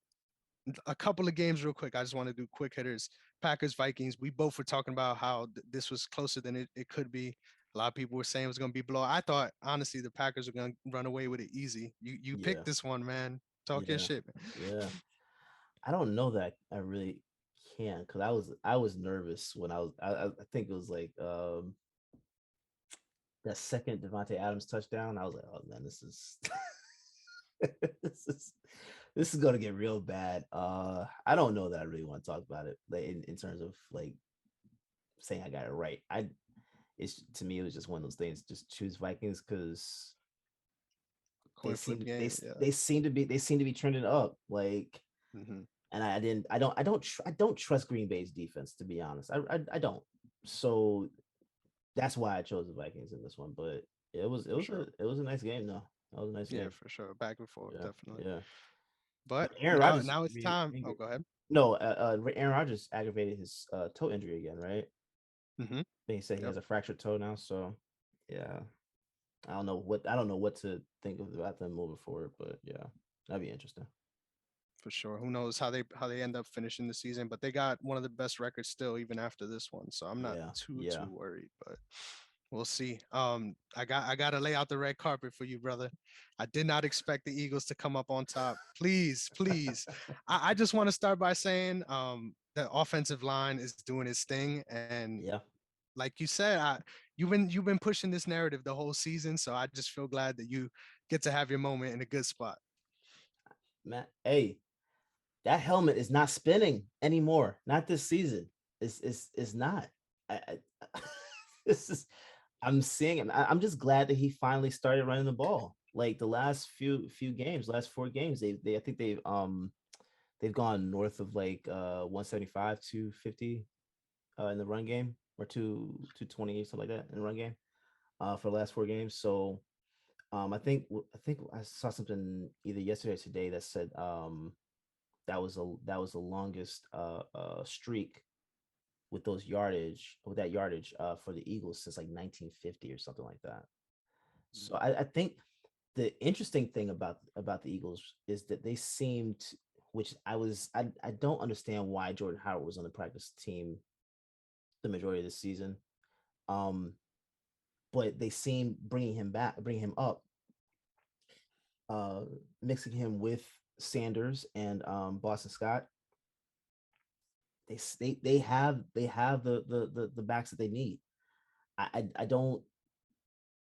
a couple of games real quick. I just want to do quick hitters. Packers, Vikings. We both were talking about how this was closer than it could be. A lot of people were saying it was going to be blow. I thought honestly the Packers were going to run away with it easy. You yeah, picked this one, man. Talk your yeah, shit, man. yeah. I don't know that I really can because I was nervous when I think it was like that second Devontae Adams touchdown. I was like, oh man, this is this is this is gonna get real bad. I don't know that I really want to talk about it like in terms of like saying I got it right. It's to me it was just one of those things. Just choose Vikings because they Coin flip seem game. Yeah. they seem to be trending up. Like Mm-hmm. and I didn't I don't trust Green Bay's defense to be honest. I don't. So that's why I chose the Vikings in this one. But For sure. it was a nice game though. That was a nice Yeah, game. for sure. Back and forth, Yeah, definitely. yeah. But But Aaron now Rodgers now it's time. Oh, go ahead. no, Aaron Rodgers aggravated his toe injury again, right? Mm-hmm. They said he Yep. has a fractured toe now. So yeah, I don't know what to think of about them moving forward, but yeah, that'd be interesting. For sure. Who knows how they end up finishing the season, but they got one of the best records still even after this one. So I'm not Yeah, too yeah. worried, but we'll see. I got to lay out the red carpet for you, brother. I did not expect the Eagles to come up on top. Please, please. I just want to start by saying the offensive line is doing its thing, and Yeah, like you said, you've been pushing this narrative the whole season, so I just feel glad that you get to have your moment in a good spot. man. Hey, that helmet is not spinning anymore. Not this season. It's not. I this is. I'm seeing him. I'm just glad that he finally started running the ball. Like the last few games, last 4 games, they I think they've gone north of like 175, 250 in the run game, or 220, something like that in the run game for the last 4 games. So I think I saw something either yesterday or today that said that was the longest streak with that yardage for the Eagles since like 1950 or something like that. So I think the interesting thing about the Eagles is that they seemed, which I don't understand why Jordan Howard was on the practice team the majority of the season. Um, but they seem bringing him up, uh, mixing him with Sanders and Boston Scott. They have the backs that they need. I don't,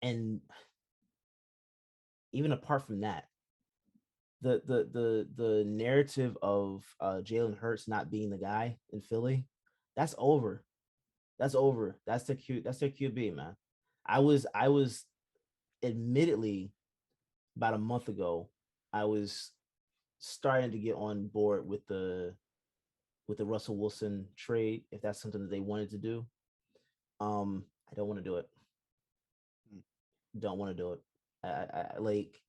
and even apart from that, the narrative of Jalen Hurts not being the guy in Philly, that's over. That's over. That's their QB, man. I was admittedly about a month ago, I was starting to get on board with the Russell Wilson trade if that's something that they wanted to do. I don't want to do it. Don't want to do it. I like,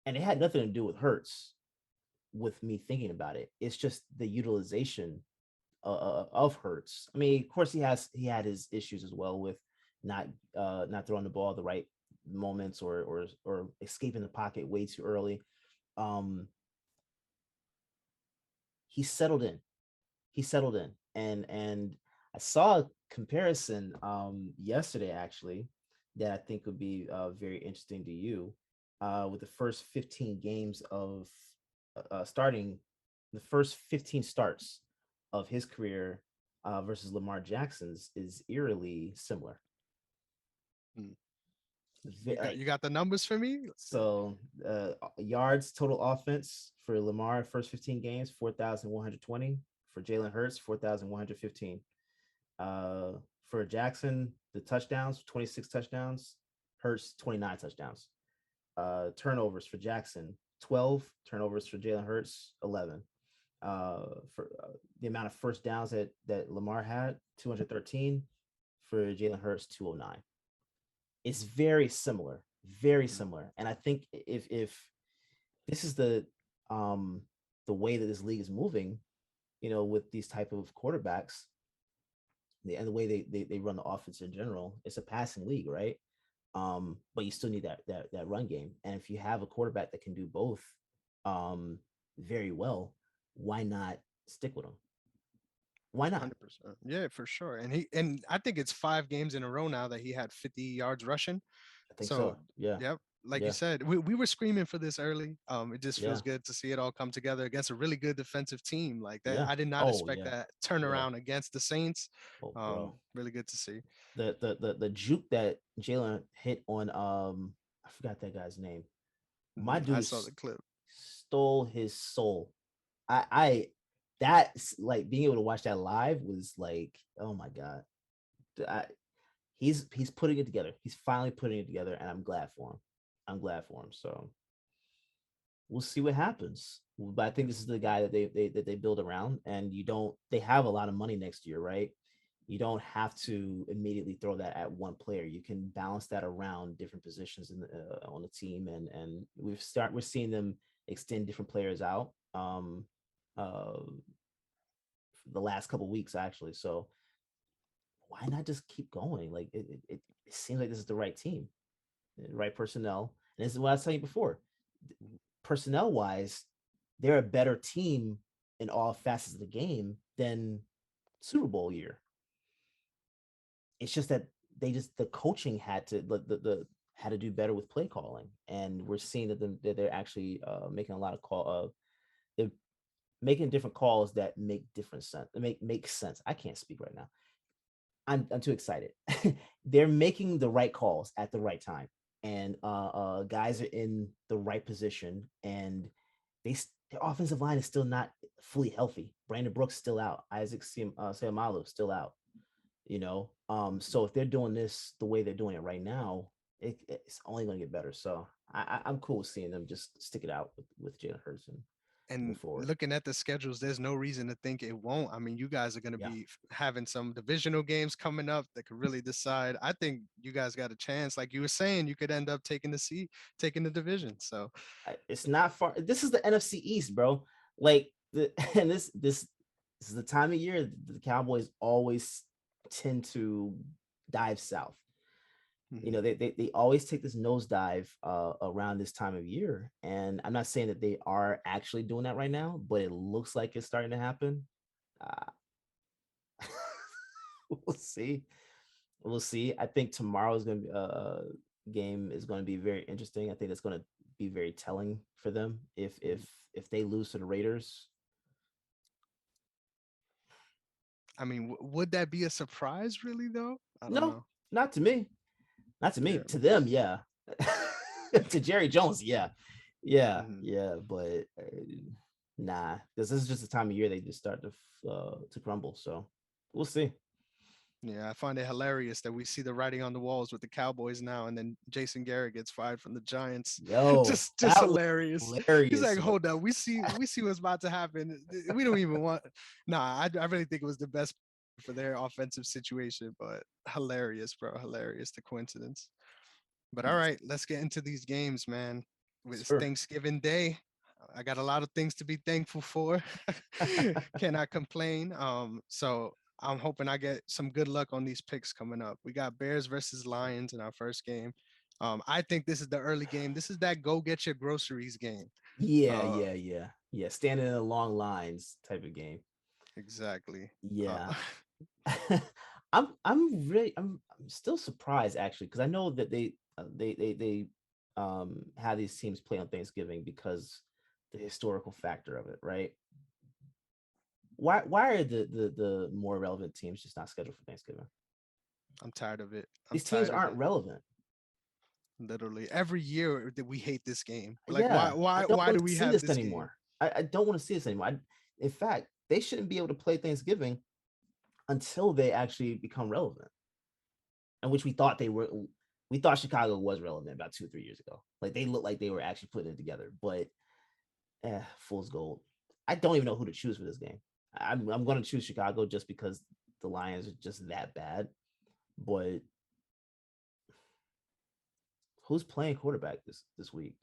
and it had nothing to do with Hurts with me thinking about it. It's just the utilization of Hurts. I mean, of course, he had his issues as well with not throwing the ball at the right moments, or escaping the pocket way too early. Um, he settled in. He settled in, and I saw a comparison yesterday actually that I think would be very interesting to you, with the first 15 games of starting the first 15 starts of his career versus Lamar Jackson's is eerily similar. Mm. Like, You got the numbers for me? so yards total offense for Lamar first 15 games 4,120, for Jalen Hurts 4,115. Uh, for Jackson, the touchdowns, 26 touchdowns, Hurts 29 touchdowns. Turnovers for Jackson, 12. Turnovers for Jalen Hurts, 11. For the amount of first downs that Lamar had, 213. For Jalen Hurts, 209. It's very Mm. similar. And I think if this is um the way that this league is moving, with these type of quarterbacks, and the way they run the offense in general, it's a passing league, right? But you still need that run game. And if you have a quarterback that can do both um very well, why not stick with him? Why not? 100%. Yeah, for sure. And I think it's 5 games in a row now that he had 50 yards rushing. I think So, so. Yeah. yep, like you Yeah. said, we were screaming for this early. It just Yeah. feels good to see it all come together against a really good defensive team like that. Yeah. I did not Oh expect yeah. that Yeah. turnaround against the Saints. Oh, bro. Really good to see. The juke that Jalen hit on, I forgot that guy's name. My I dude saw the clip. stole his soul. I that's like, being able to watch that live was like, oh my god. I, he's putting it together. He's finally putting it together, and I'm glad for him. I'm glad for him. So we'll see what happens. But I think this is the guy that they build around, and they have a lot of money next year, right? You don't have to immediately throw that at one player. You can balance that around different positions on the team, and we're seeing them extend different players out uh the last couple weeks actually. So why not just keep going? Like it seems like this is the right team, the right personnel. And this is what I was telling you before. Personnel wise, they're a better team in all facets of the game than Super Bowl year. It's just that the coaching had to the had to do better with play calling, and we're seeing that they're actually making a lot of they're making different calls that make different sense. Make sense. I can't speak right now. I'm too excited. They're making the right calls at the right time, and guys are in the right position, and their offensive line is still not fully healthy. Brandon Brooks still out. Isaac Seumalo still out. So if they're doing this the way they're doing it right now, it's only going to get better. So I'm cool with seeing them just stick it out with Jalen Hurts and move And forward. looking at the schedules, there's no reason to think it won't. I mean, you guys are going to Yeah. be having some divisional games coming up that could really decide. I think you guys got a chance. Like you were saying, you could end up taking taking the division. So It's not far. This is the NFC East, bro. Like and this is the time of year the Cowboys always tend to dive south. They always take this nosedive around this time of year, and I'm not saying that they are actually doing that right now, but it looks like it's starting to happen. Uh, we'll see. We'll see. I think tomorrow's going to be game is going to be very interesting. I think that's going to be very telling for them if they lose to the Raiders. I mean, would that be a surprise, really? Though I don't No, know. not to me. Not to me. Yeah. To them, yeah. To Jerry Jones, yeah, yeah, Mhm. yeah. But nah, because this is just the time of year they just start to crumble. So we'll see. Yeah, I find it hilarious that we see the writing on the walls with the Cowboys now, and then Jason Garrett gets fired from the Giants. Yo, Just that was hilarious. He's hilarious, like, yo. hold up, we see what's about to happen. We don't even want. Nah, I really think it was the best for their offensive situation, but hilarious, bro, hilarious. The coincidence. But all right, let's get into these games, man. It's Sure. Thanksgiving Day. I got a lot of things to be thankful for. Cannot complain. So I'm hoping I get some good luck on these picks coming up. We got Bears versus Lions in our first game. I think this is the early game. This is that go get your groceries game. Yeah, Uh, yeah, yeah, yeah. Standing in the long lines type of game. exactly. Yeah. I'm still surprised actually because I know that they have these teams play on Thanksgiving because the historical factor of it, right? Why are the more relevant teams just not scheduled for Thanksgiving? I'm tired of it. I'm These teams tired of aren't it. relevant. Literally every year that we hate this game. Like why Yeah, I why don't why want do to we see have this this game? anymore. I don't want to see this anymore. In fact, they shouldn't be able to play Thanksgiving until they actually become relevant, and which we thought they were. We thought Chicago was relevant about 2 or 3 years ago. Like they looked like they were actually putting it together, but fool's gold. I don't even know who to choose for this game. I'm going to choose Chicago just because the Lions are just that bad. But who's playing quarterback this week?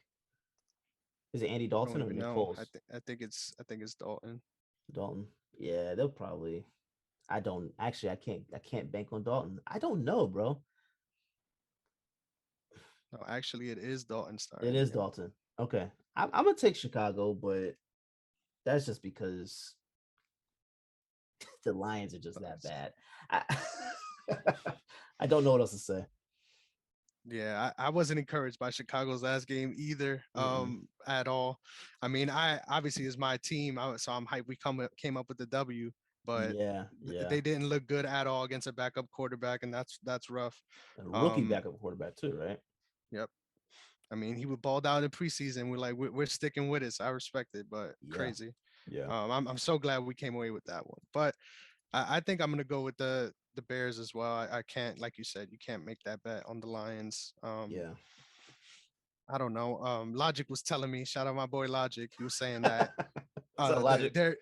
Is it Andy I don't Dalton or even Nick know. Foles? I think it's Dalton. Dalton. Yeah, they'll probably. I don't actually. I can't bank on Dalton. I don't know, bro. No, actually, it is Dalton It starting. is Yep. Dalton. Okay, I'm gonna take Chicago, but that's just because the Lions are just that bad. I, I don't know what else to say. Yeah, I wasn't encouraged by Chicago's last game either, Mm-mm. at all. I mean, I obviously is my team, so I'm hyped. Came up with the W, but Yeah, yeah. they didn't look good at all against a backup quarterback, and that's rough. And a rookie Um, backup quarterback too, right? yep. I mean, he was balled out in preseason. We're like, we're sticking with it. So I respect it, but Yeah, crazy. yeah, I'm so glad we came away with that one. But I think I'm gonna go with the Bears as well. I can't, like you said, you can't make that bet on the Lions. yeah. I don't know. Logic was telling me, shout out my boy Logic. He was saying that So logic. their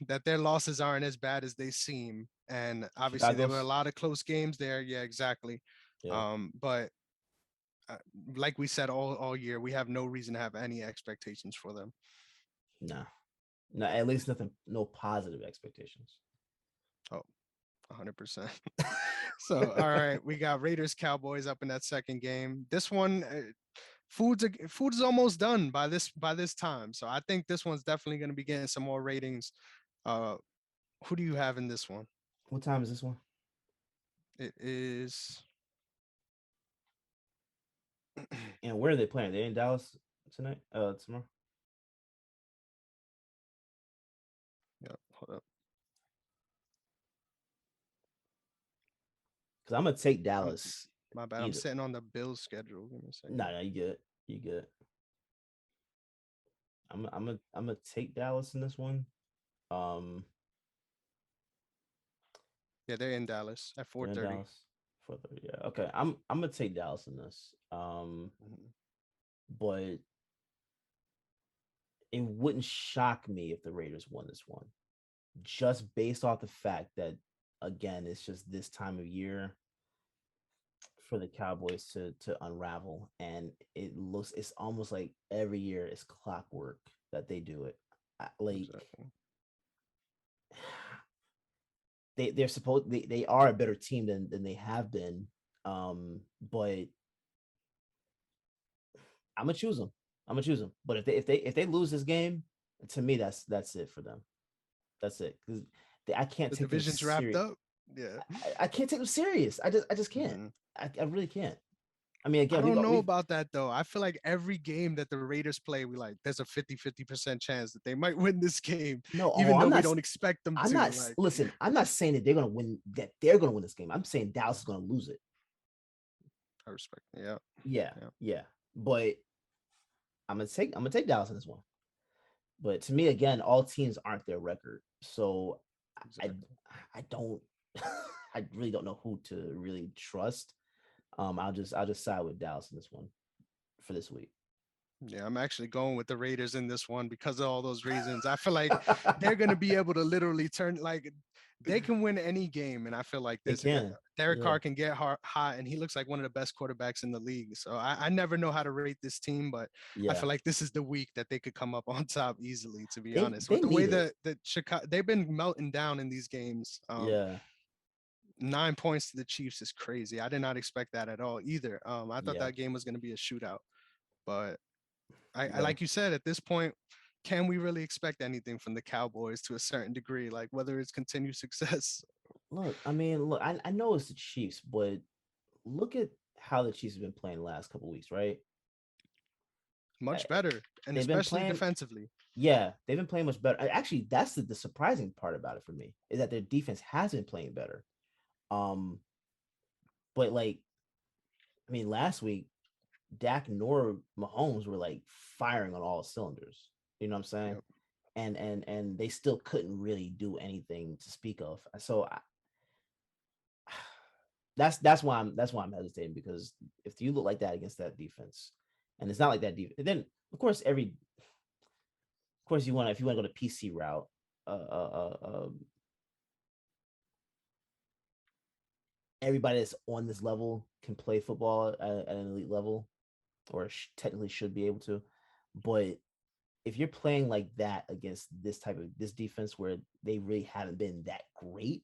that their losses aren't as bad as they seem, and obviously there were a Chicago's. lot of close games there. Yeah, exactly. Yeah. But uh, like we said all year, we have no reason to have any expectations for them. No, no. At least nothing. No positive expectations. Oh, 100%. So, all right, we got Raiders Cowboys up in that second game. This one, food is almost done by this time. So I think this one's definitely going to be getting some more ratings. Uh, who do you have in this one? What time is this one? It is. And where are they playing? They in Dallas tonight? Tomorrow? Yeah, hold up. Because I'm gonna take I'm, Dallas my bad. I'm either. sitting on the Bills schedule. Give me a second. No, you good. You good. I'm gonna take Dallas in this one. Um, Yeah, they're in Dallas at they're in 4:30. Dallas. 4:30. Yeah. Okay. I'm gonna take Dallas in this. Mhm. But it wouldn't shock me if the Raiders won this one, just based off the fact that again, it's just this time of year for the Cowboys to unravel, and it's almost like every year it's clockwork that they do it. Like Exactly. they are a better team than they have been. But I'm gonna choose them. I'm gonna choose them. But if they lose this game, to me that's it for them. That's it because I can't The take them division's wrapped serious. up. Yeah. I can't take them serious. I just can't. Mhm. I really can't. I mean, I again, don't know we've about that though. I feel like every game that the Raiders play, we like there's a 50% chance that they might win this game, no. Oh, even though we don't expect them I'm to. not. Like, Listen, I'm not saying that they're gonna win. That they're gonna win this game. I'm saying Dallas is gonna lose it. I respect. Yeah. Yeah, Yeah. yeah. But I'm gonna take Dallas in this one. But to me, again, all teams aren't their record, so I Exactly. I don't I really don't know who to really trust. I'll just side with Dallas in this one for this week. Yeah, I'm actually going with the Raiders in this one because of all those reasons. I feel like they're going to be able to literally turn like they can win any game, and I feel like They this can, Derek yeah, Carr can get hot, and he looks like one of the best quarterbacks in the league. So I never know how to rate this team, but I yeah. feel like this is the week that they could come up on top easily. To be They honest, they with the way need it, that Chicago they've been melting down in these games. yeah, 9 points to the Chiefs is crazy. I did not expect that at all either. I thought yeah. that game was going to be a shootout, but I Well, like you said at this point, can we really expect anything from the Cowboys to a certain degree? Like whether it's continued success. look, I mean, look, I know it's the Chiefs, but look at how the Chiefs have been playing the last couple weeks, right? Uh, Much better, and They've been especially playing, defensively. yeah, they've been playing much better. Actually, that's the surprising part about it for me is that their defense has been playing better. Um, but like, I mean, last week Dak nor Mahomes were like firing on all cylinders. You know what I'm saying? Yep. And they still couldn't really do anything to speak of. So that's why I'm hesitating because if you look like that against that defense, and it's not like that defense, then of course of course you want if you want to go to PC route, everybody that's on this level can play football at an elite level, or technically should be able to, but if you're playing like that against this defense where they really haven't been that great,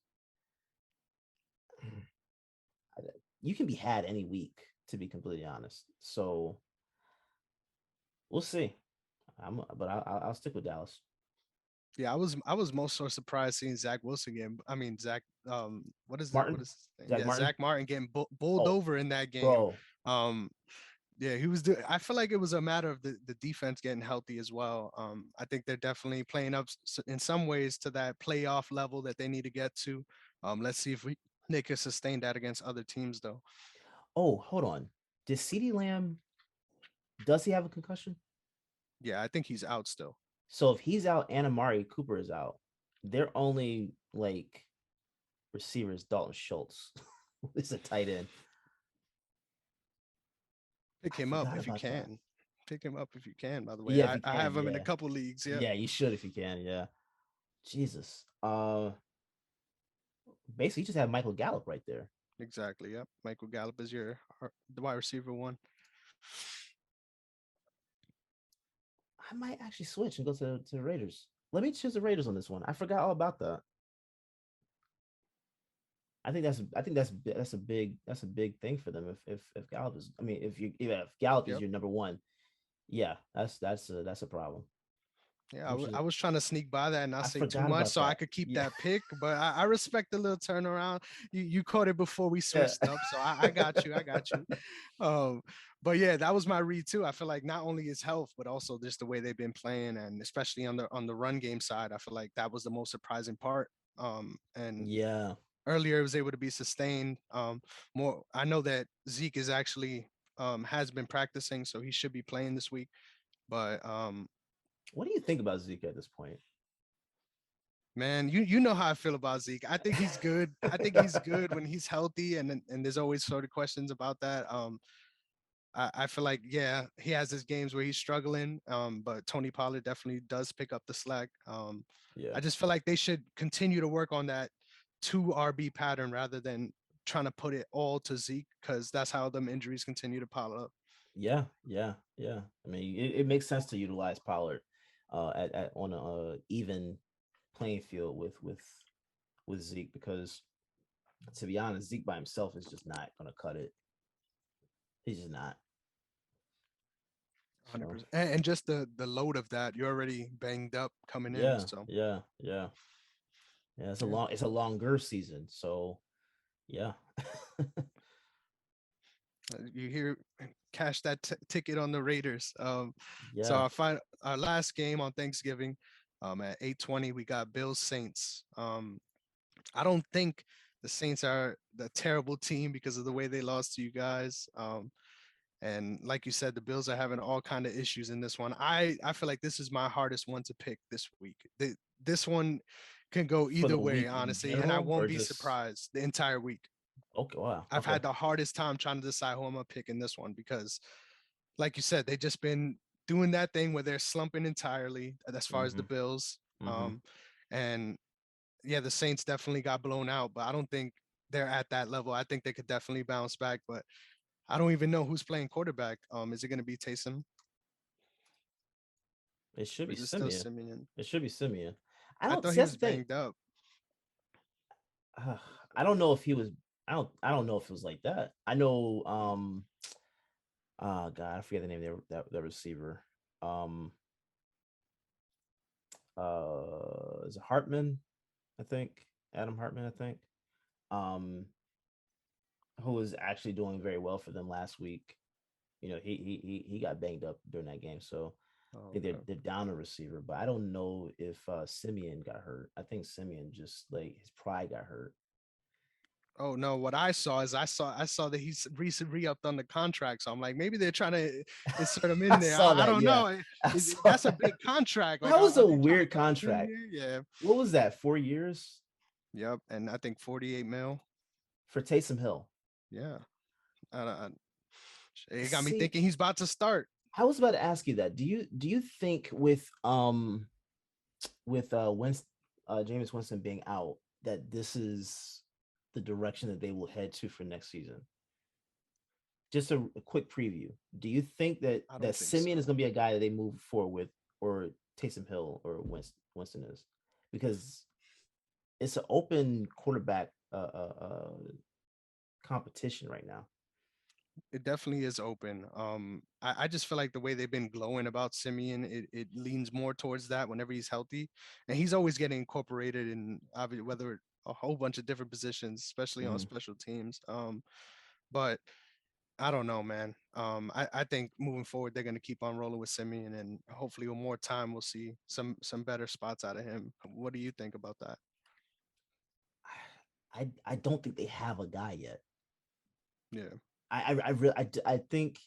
you can be had any week, to be completely honest. So we'll see. I'll stick with Dallas. Yeah, I was most so surprised seeing Zach Wilson game. I mean Zach, what is it? What Martin, is his name? Zach Yeah, Martin. Zach Martin getting bowled Oh, over in that game. bro, Um, yeah, I feel like it was a matter of the defense getting healthy as well. I think they're definitely playing up in some ways to that playoff level that they need to get to. Let's see if they can sustain that against other teams though. oh, hold on. Does CeeDee Lamb, does he have a concussion? Yeah, I think he's out still. So if he's out and Amari Cooper is out, their only like receiver is Dalton Schultz. It's a tight end. Pick I him up forgot if you about that. can. Pick him up if you can. By the way, Yeah, if I, you I can, have him in a yeah. couple leagues. Yeah, Yeah, you should if you can, yeah. Jesus. Basically you just have Michael Gallup right there. exactly. Yep. Michael Gallup is the wide receiver one. I might actually switch and go to the Raiders. Let me choose the Raiders on this one. I forgot all about that. that's a big thing for them if Gallup is, I mean, if Gallup is Yep. your number one, yeah, that's a problem. Yeah, Which is I was trying to sneak by that and not I say too forgot much about so I that. could keep Yeah. that pick, but I respect the little turnaround. You caught it before we Yeah. switched up, so I got you. I got you. Um, but yeah, that was my read too. I feel like not only his health, but also just the way they've been playing, and especially on the run game side, I feel like that was the most surprising part. And Yeah. earlier it was able to be sustained. More, I know that Zeke is actually has been practicing, so he should be playing this week. But What do you think about Zeke at this point? man, you know how I feel about Zeke. I think he's good. I think he's good when he's healthy, and there's always sort of questions about that. I feel like yeah, he has his games where he's struggling. But Tony Pollard definitely does pick up the slack. Yeah. I just feel like they should continue to work on that two RB pattern rather than trying to put it all to Zeke because that's how them injuries continue to pile up. Yeah. Yeah. Yeah. I mean, it makes sense to utilize Pollard at on a even playing field with Zeke because to be honest, Zeke by himself is just not gonna cut it. He's just not. So 100%. And just the load of that, you're already banged up coming in. yeah, So yeah, yeah, yeah. yeah. It's a longer season. So yeah, You hear cash that ticket on the Raiders. So yeah. our last game on Thanksgiving, at 8:20 we got Bills Saints. I don't think the Saints are the terrible team because of the way they lost to you guys. And like you said, the Bills are having all kind of issues in this one. I feel like this is my hardest one to pick this week. This one can go For either the way, week in honestly, and I general, won't or be just surprised the entire week. okay. Wow. I've Okay. had the hardest time trying to decide who I'm gonna pick in this one because, like you said, they just been doing that thing where they're slumping entirely as far as the Mm-hmm. Bills. Mm-hmm. And yeah, the Saints definitely got blown out, but I don't think they're at that level. I think they could definitely bounce back, but I don't even know who's playing quarterback. Is it going to be Taysom It should or be is it still Simeon. Simeon? It should be Simeon. I I don't thought see he that's was the thing. banged up. Uh, I don't know if he was. I don't know if it was like that. I know. Oh God, I forget the name of that receiver. Um. Is it Hartman? I think Adam Hartman. I think. Um. Who was actually doing very well for them last week. You know, he got banged up during that game, so I Oh, think okay. they're down a receiver. But I don't know if Simeon got hurt. I think Simeon just like his pride got hurt. Oh no, what I saw is I saw that he's recently re-upped on the contract. So I'm like, maybe they're trying to insert him in I there. saw I that. don't Yeah, know. I saw That's a that. big contract. Like, That was are a they trying to weird keep him in contract. here? Yeah. What was that? 4 years Yep. And I think 48 mil. for Taysom Hill. Yeah. I, it got me See, thinking he's about to start. I was about to ask you that. Do you think with Winston, James Winston being out, that this is the direction that they will head to for next season? Just a quick preview. Do you think that I don't think Simeon is so. going to be a guy that they move forward with, or Taysom Hill or Winston is? Because it's an open quarterback competition right now. It definitely is open. I just feel like the way they've been glowing about Simeon, it leans more towards that whenever he's healthy, and he's always getting incorporated in obviously whether a whole bunch of different positions, especially on Mm. special teams. But I don't know, man. I think moving forward they're going to keep on rolling with Simeon, and hopefully with more time we'll see some better spots out of him. What do you think about that? I don't think they have a guy yet. Yeah. I really I think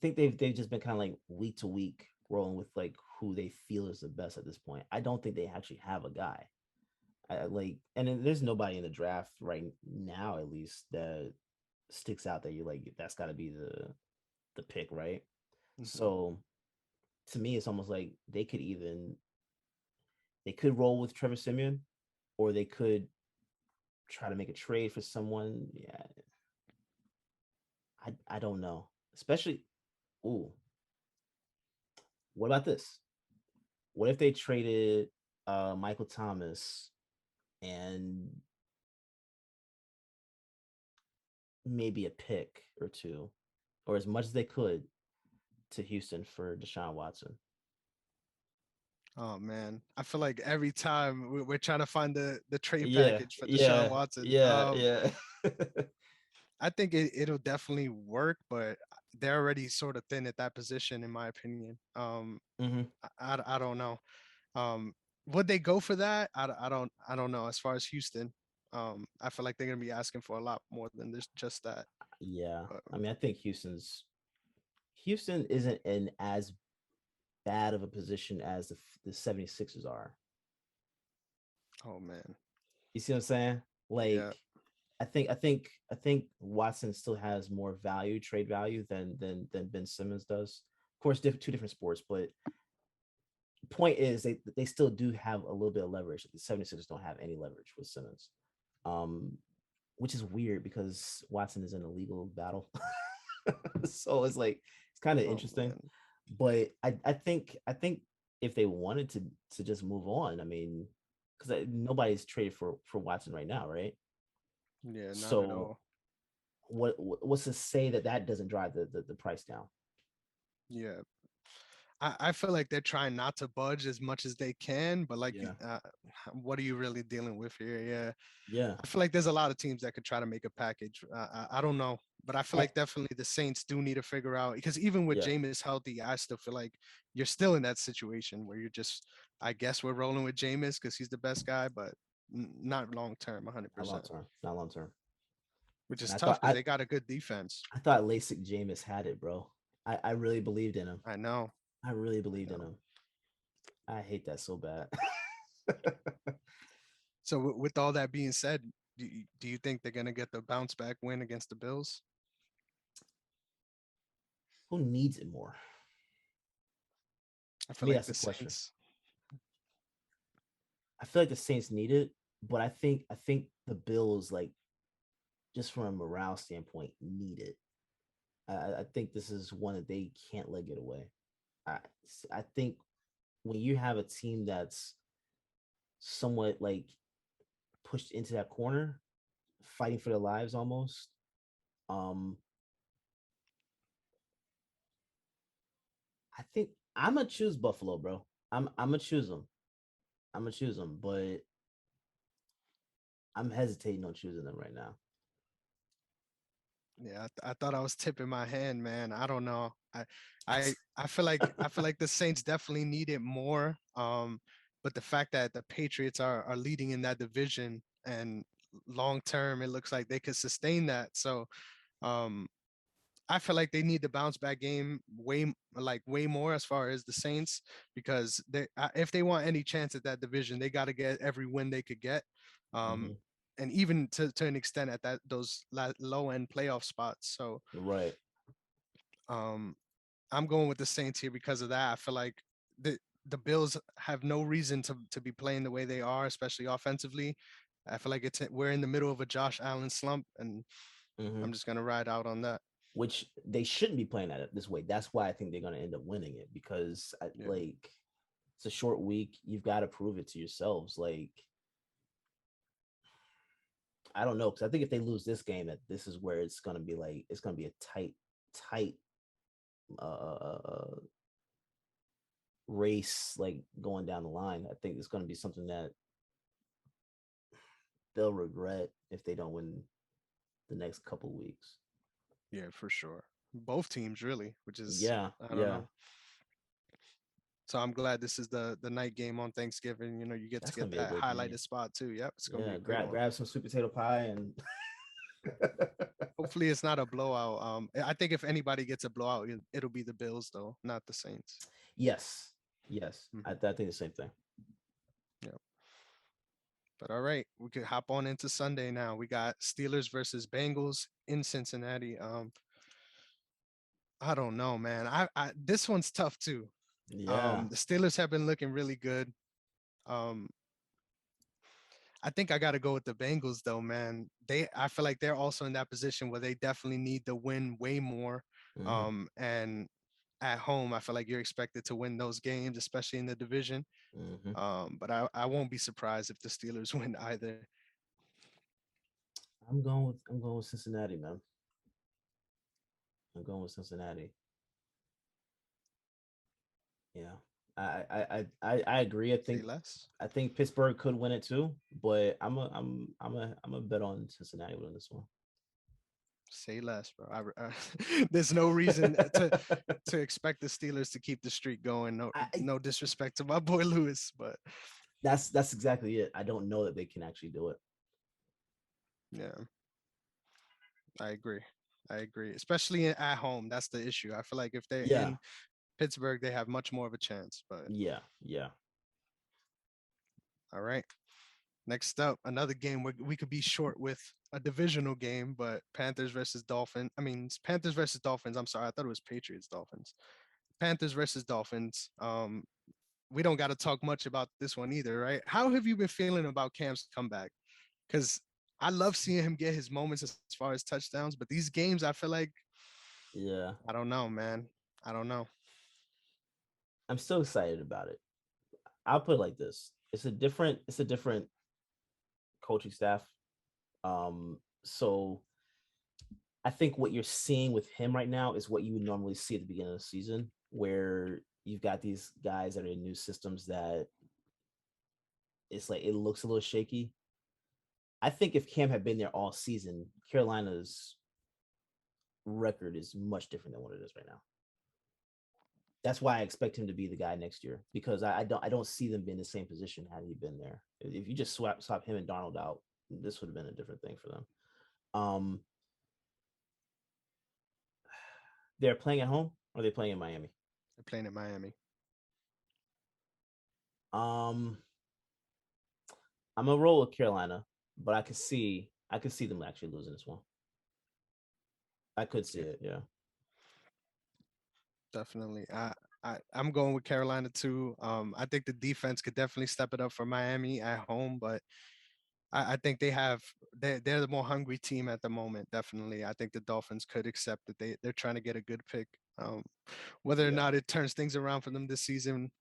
they've just been kind of like week to week rolling with like who they feel is the best at this point. I don't think they actually have a guy. Like, and then there's nobody in the draft right now, at least that sticks out that you're like that's got to be the pick, right? Hmm. So to me, it's almost like they could roll with Trevor Simeon, or they could try to make a trade for someone. Yeah, I don't know. Especially, ooh, what about this? What if they traded Michael Thomas and maybe a pick or two, or as much as they could, to Houston for Deshaun Watson. Oh man, I feel like every time we're trying to find the trade Yeah, package for Deshaun yeah, Watson. yeah, yeah. I think it'll definitely work, but they're already sort of thin at that position, in my opinion. hmm I don't know. Um, would they go for that? I don't know. As far as Houston, I feel like they're gonna be asking for a lot more than this just that. Yeah, But I mean, I think Houston isn't in as bad of a position as the 76ers are. oh man, You see what I'm saying? yeah, Like, I think Watson still has more value, trade value than Ben Simmons does. Of course, two different sports, but point is they still do have a little bit of leverage. The 76ers don't have any leverage with Simmons. Um, which is weird because Watson is in a legal battle. So it's kind of oh interesting. man, But I think if they wanted to just move on, I mean, because nobody's traded for Watson right now, right? yeah, not at So all. what's to say that that doesn't drive the price down? Yeah, I feel like they're trying not to budge as much as they can, but like, Yeah, what are you really dealing with here? Yeah, yeah. I feel like there's a lot of teams that could try to make a package. I don't know, but I feel And, like definitely the Saints do need to figure out because even with yeah, Jameis healthy, I still feel like you're still in that situation where you're just, I guess we're rolling with Jameis because he's the best guy, but not long term, not long 100%, term, not long term. which And is I tough thought because they got a good defense. I thought LASIK Jameis had it, bro. I really believed in him. I know, I really I believed in know. him. I hate that so bad. So with all that being said, do you think they're gonna get the bounce back win against the Bills? Who needs it more? I To feel me, like that's the the question. Saints. I feel like the Saints need it, but I think the Bills, like, just from a morale standpoint, need it. I think this is one that they can't let get away. I I think when you have a team that's somewhat like pushed into that corner, fighting for their lives almost, um, I think I'm gonna choose Buffalo, bro. I'm gonna choose them. I'm gonna choose them, but I'm hesitating on choosing them right now. Yeah, I thought I was tipping my hand, man. I don't know. I feel like the Saints definitely need it more. But the fact that the Patriots are leading in that division and long term, it looks like they could sustain that. So um, I feel like they need the bounce back game way more as far as the Saints because if they want any chance at that division, they got to get every win they could get. Um, Mm-hmm. and even to an extent at that those low end playoff spots. So Right. um, I'm going with the Saints here because of that. I feel like the the Bills have no reason to be playing the way they are, especially offensively. I feel like we're in the middle of a Josh Allen slump, and Mm-hmm. I'm just gonna ride out on that. Which they shouldn't be playing at it this way. That's why I think they're gonna end up winning it because Yeah, like it's a short week. You've got to prove it to yourselves. Like I don't know because I think if they lose this game, that this is where it's gonna be like it's gonna be a tight race like going down the line. I think it's gonna be something that they'll regret if they don't win the next couple weeks. yeah, for sure. Both teams really, which is Yeah, I don't yeah, know. So I'm glad this is the night game on Thanksgiving. You know, you get to that's gonna get be a that great game. highlighted spot too. Yep, it's gonna be Yeah, a great one. grab some sweet potato pie and Hopefully, it's not a blowout. I think if anybody gets a blowout, it'll be the Bills though, not the Saints. yes, yes. I Hmm. think the same thing. Yeah. But all right, we could hop on into Sunday now. We got Steelers versus Bengals in Cincinnati. I don't know, man. I this one's tough too. Yeah. The Steelers have been looking really good. Um, I think I got to go with the Bengals though, man. I feel like they're also in that position where they definitely need the win way more. hmm And at home, I feel like you're expected to win those games, especially in the division. hmm But I won't be surprised if the Steelers win either. I'm going with Cincinnati, man. I'm going with Cincinnati. Yeah, I agree. Say less. I think Pittsburgh could win it too, but I'm a bet on Cincinnati winning this one. Say less, bro. There's no reason to expect the Steelers to keep the streak going. No, I, no disrespect to my boy Lewis, but that's exactly it. I don't know that they can actually do it. yeah, I agree. I agree. Especially at home, that's the issue. I feel like if they're Yeah, in Pittsburgh, they have much more of a chance. But yeah. all right. Next up, another game where we could be short with a divisional game, but Panthers versus Dolphins. I mean, Panthers versus Dolphins. I'm sorry, I thought it was Patriots Dolphins. Panthers versus Dolphins. We don't got to talk much about this one either, right? How have you been feeling about Cam's comeback? Because I love seeing him get his moments as far as touchdowns, but these games, I feel like, Yeah. I don't know, man. I don't know. I'm still excited about it. I'll put it like this. It's a different coaching staff. So I think what you're seeing with him right now is what you would normally see at the beginning of the season, where you've got these guys that are in new systems that it's like it looks a little shaky. I think if Cam had been there all season, Carolina's record is much different than what it is right now. That's why I expect him to be the guy next year because I don't see them being in the same position had he been there. If you just swap him and Donald out, this would have been a different thing for them. Um, they're playing at home or are they playing in Miami? They're playing in Miami. Um, I'm gonna roll with Carolina, but I could see them actually losing this one. I could see Yeah, it, yeah. definitely. I'm going with Carolina too. I think the defense could definitely step it up for Miami at home, but I think they're the more hungry team at the moment. Definitely, I think the Dolphins could accept that they're trying to get a good pick. Whether or Yeah. not it turns things around for them this season,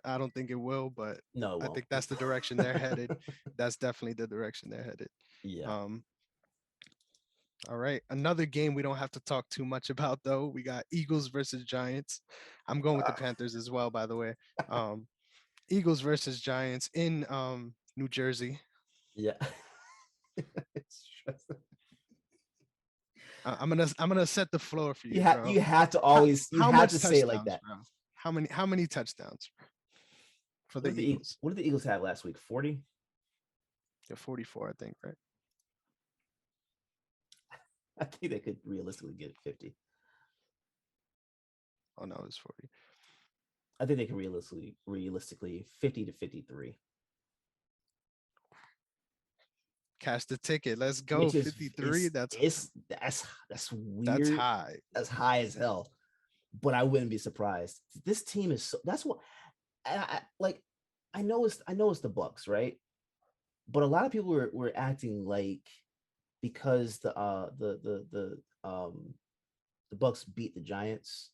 I don't think it will. But No, it I won't. think that's the direction they're headed. That's definitely the direction they're headed. Yeah. Um, all right, another game we don't have to talk too much about though. We got Eagles versus Giants. I'm going with the Panthers as well, by the way. Um, Eagles versus Giants in New Jersey. Yeah. I'm gonna set the floor for you, You bro. have to How, always you how have much to say it like touchdowns, that. bro? How many touchdowns for the Eagles? What did the Eagles have last week? 40? They're 44, I think, right? I think they could realistically get 50. Oh no, it's 40. I think they can realistically 50 to 53, Cash the ticket. Let's go. which is 53. that's That's weird. high. That's high as hell. But I wouldn't be surprised. This team is so that's what like I know it's the Bucks, right? But a lot of people were acting like because the Bucks beat the Giants,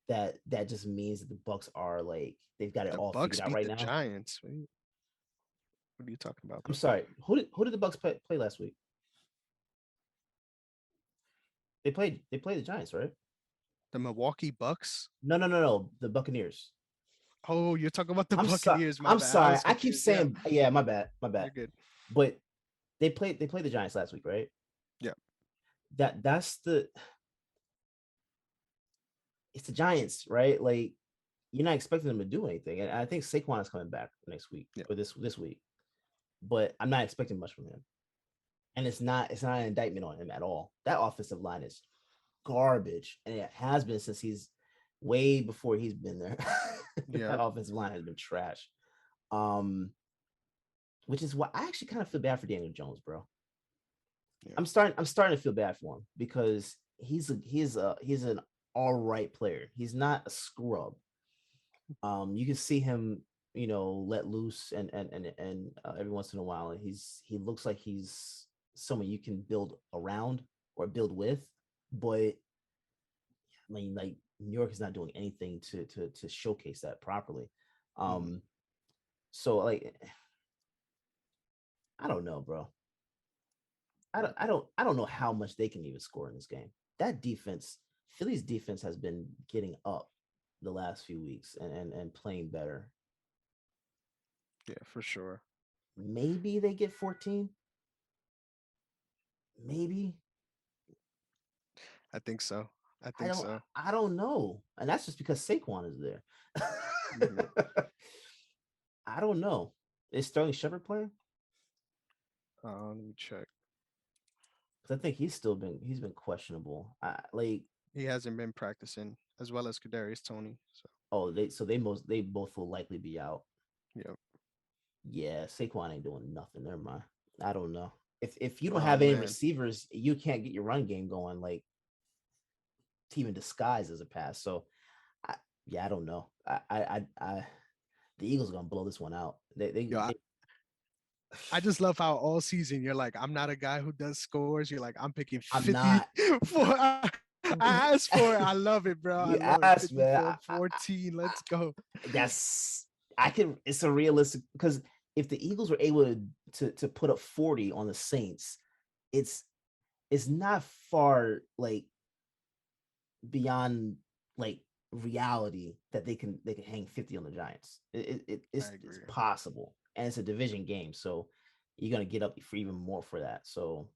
that just means that the Bucks are like they've got it The all Bucks figured out beat right the now. Giants. What are you talking about, I'm bro? sorry. Who did the Bucks play last week? They played the Giants, right? The Milwaukee Bucks. No. The Buccaneers. Oh, you're talking about the I'm sorry. Buccaneers. My I'm bad. I sorry. was I keep confused. Yeah, saying yeah, my bad. My you're bad. good. But they played the Giants last week, right? Yeah. That's the it's the Giants, right? Like you're not expecting them to do anything. And I think Saquon is coming back next week Yeah. or this week. But I'm not expecting much from him. And it's not an indictment on him at all. That offensive line is garbage. And it has been since he's way before he's been there. Yeah. That offensive line has been trash. Um, which is why I actually kind of feel bad for Daniel Jones, bro. Yeah. I'm starting to feel bad for him because he's an all right player. He's not a scrub. You can see him, let loose and every once in a while, and he looks like he's someone you can build around or build with. But I mean, like New York is not doing anything to showcase that properly. Mm. So like, I don't know, bro. I don't know how much they can even score in this game. that defense, Philly's defense has been getting up the last few weeks and playing better. Yeah, for sure. Maybe they get 14. Maybe. I think so. I I think don't so. I don't know. And that's just because Saquon is there. Mhm. I don't know. Is Sterling Shepard playing? Let me check. Because I think he's been questionable. He hasn't been practicing as well as Kadarius Tony. So they both will likely be out. yeah. Yeah, Saquon ain't doing nothing. Never mind. I don't know. If you don't Oh have any man. receivers, you can't get your run game going like to even disguise as a pass. So I, yeah, I don't know. The Eagles are gonna blow this one out. Yo, I just love how all season you're like, I'm not a guy who does scores. You're like, I'm picking I'm 50 not. for I asked for it. I love it, bro. I You love it. asked, man. 54-14. Let's go. That's I can. It's a realistic because if the Eagles were able to put up 40 on the Saints, it's it's not far like beyond like reality that they can hang 50 on the Giants. I It's agree. possible, and it's a division game, so you're gonna get up for even more for that. So,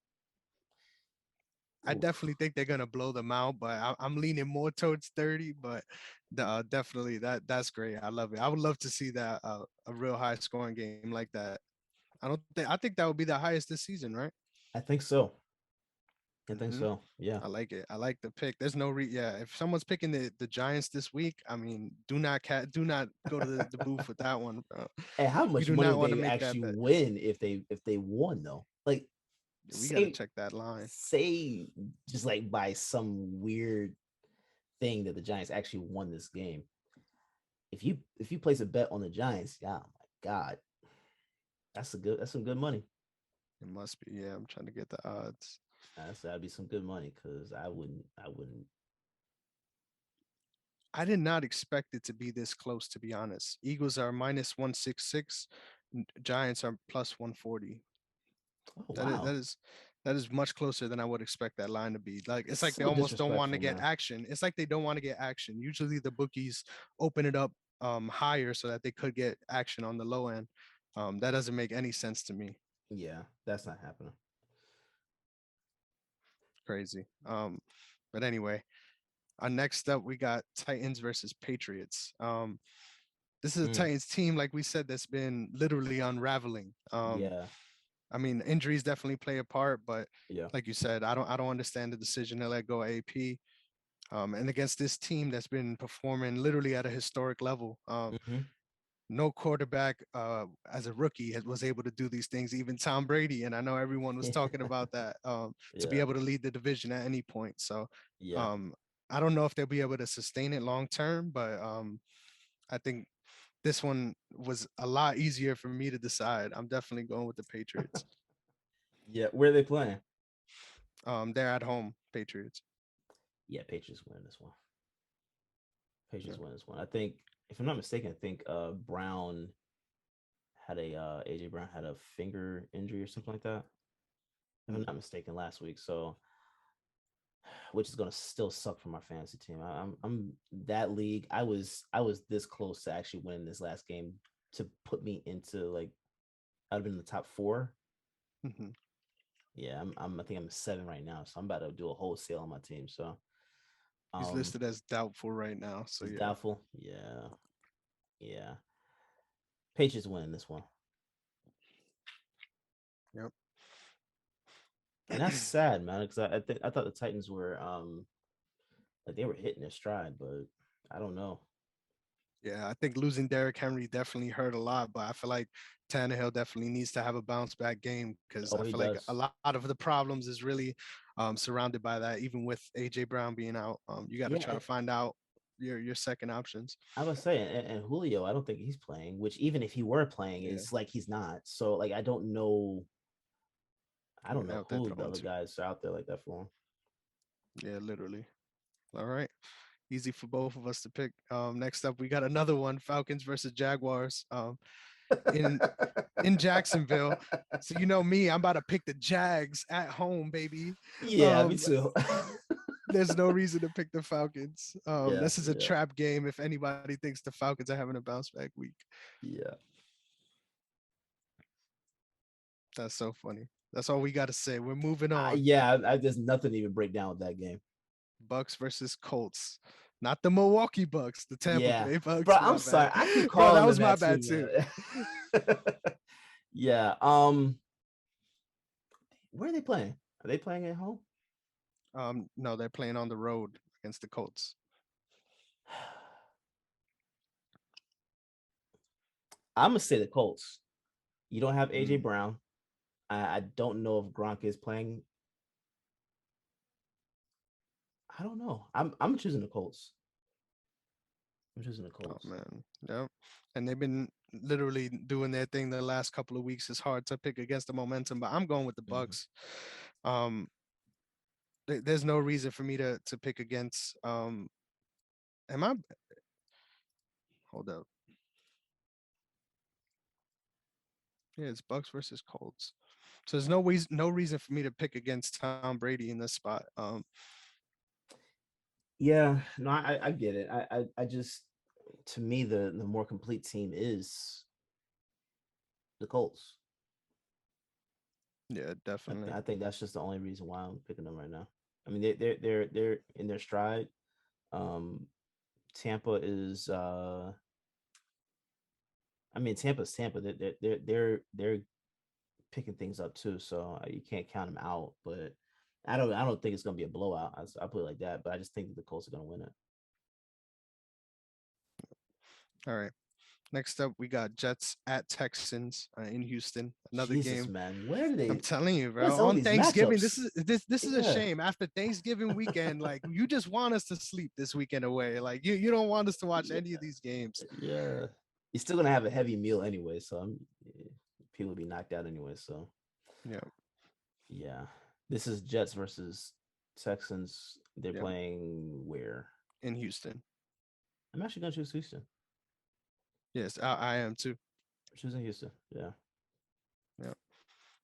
I oof. definitely think they're gonna blow them out, but I'm leaning more towards 30. But definitely that's great. I love it. I would love to see that a real high scoring game like that. I think that would be the highest this season, right? I think so. I think Hmm. so. Yeah. I like it. I like the pick. There's no yeah. If someone's picking the Giants this week, I mean, do not go to the booth with that one, bro. And how You much do money not would want to they make that actually bet. win if they won though? Like We got to say check that line. say just like by some weird thing that the Giants actually won this game. If you place a bet on the Giants, yeah, oh my God, that's some good money. It must be. Yeah, I'm trying to get the odds. That'd be some good money because I wouldn't. I did not expect it to be this close, to be honest. Eagles are minus 166, Giants are plus 140. Oh That is wow, much closer than I would expect that line to be. Like it's it's like they so almost don't want to disrespectful, get man. action. It's like they don't want to get action. Usually the bookies open it up higher so that they could get action on the low end. That doesn't make any sense to me. Yeah, that's not happening. Crazy. But anyway, next up we got Titans versus Patriots. This is a Mm, Titans team, like we said, that's been literally unraveling. yeah, I mean, injuries definitely play a part, but yeah. like you said, I don't understand the decision to let go of AP. And against this team that's been performing literally at a historic level. Hmm. No quarterback as a rookie was able to do these things, even Tom Brady. And I know everyone was talking about that to be Yeah, able to lead the division at any point. So yeah. um, I don't know if they'll be able to sustain it long term, but I think this one was a lot easier for me to decide. I'm definitely going with the Patriots. Yeah, where are they playing? They're at home, Patriots. Yeah, Patriots win this one. Yeah. Patriots win this one. I think, if I'm not mistaken, I think Brown had a AJ Brown had a finger injury or something like that. If I'm Mm. not mistaken, last week. So, which is gonna still suck for my fantasy team. I'm that league. I was this close to actually winning this last game to put me into like I'd have been in the top four. Mhm. Yeah, I think I'm 7 right now, so I'm about to do a wholesale on my team. So, He's um, listed as doubtful right now. So he's yeah. doubtful. Yeah, yeah. Patriots winning this one. Yep. And that's sad, man, because I thought the Titans were like they were hitting their stride, but I don't know. Yeah, I think losing Derrick Henry definitely hurt a lot, but I feel like Tannehill definitely needs to have a bounce back game because Oh, I he feel like a does. lot of the problems is really surrounded by that. Even with AJ Brown being out, you got to Yeah, try to find out your second options. I was saying, and Julio, I don't think he's playing. Which even if he were playing, Yeah, is like he's not. So like I don't know. I yeah, don't know out there who the throwing other to. guys are out there like that for Yeah, literally. All right. Easy for both of us to pick. Next up, we got another one: Falcons versus Jaguars. In in Jacksonville. him. So you know me, I'm about to pick the Jags at home, baby. Yeah, me Um, too. There's no reason to pick the Falcons. Yeah, This is a trap game if anybody thinks the Falcons are having a bounce back week. yeah. That's so funny. That's all we got to say. We're moving on. There's nothing to even break down with that game. Bucks versus Colts. Not the Milwaukee Bucks, the Tampa Yeah, Bay Bucks. bro. My I'm sorry. bad. I keep Bro, calling that was them my that bad too, too. man. Yeah. Where are they playing? Are they playing at home? No, they're playing on the road against the Colts. I'm gonna say the Colts. You don't have AJ Brown. I don't know if Gronk is playing. I don't know. I'm choosing the Colts. I'm choosing the Colts. Oh man, yeah. And they've been literally doing their thing the last couple of weeks. It's hard to pick against the momentum, but I'm going with the Bucks. There's no reason for me to pick against. Am I? Hold up. Yeah, it's Bucks versus Colts. So there's no reason for me to pick against Tom Brady in this spot. Yeah, no, I get it. I just, to me, the more complete team is the Colts. Yeah, definitely. I think that's just the only reason why I'm picking them right now. I mean, they're in their stride. Tampa is. I mean, Tampa's Tampa. They're picking things up too, so you can't count them out. But I don't think it's gonna be a blowout. I put it like that, but I just think that the Colts are gonna win it. All right. Next up, we got Jets at Texans in Houston. Another Jesus, game. man, where do they? I'm telling you, bro. What's all On these Thanksgiving, matchups? this is a shame. After Thanksgiving weekend, like you just want us to sleep this weekend away. Like you don't want us to watch any of these games. Yeah, you're still gonna have a heavy meal anyway, so people will be knocked out anyway. So Yeah. yeah, this is Jets versus Texans. They're Yep. playing where? In Houston. I'm actually gonna choose Houston. Yes, I am too. I'm choosing Houston. Yeah. Yeah.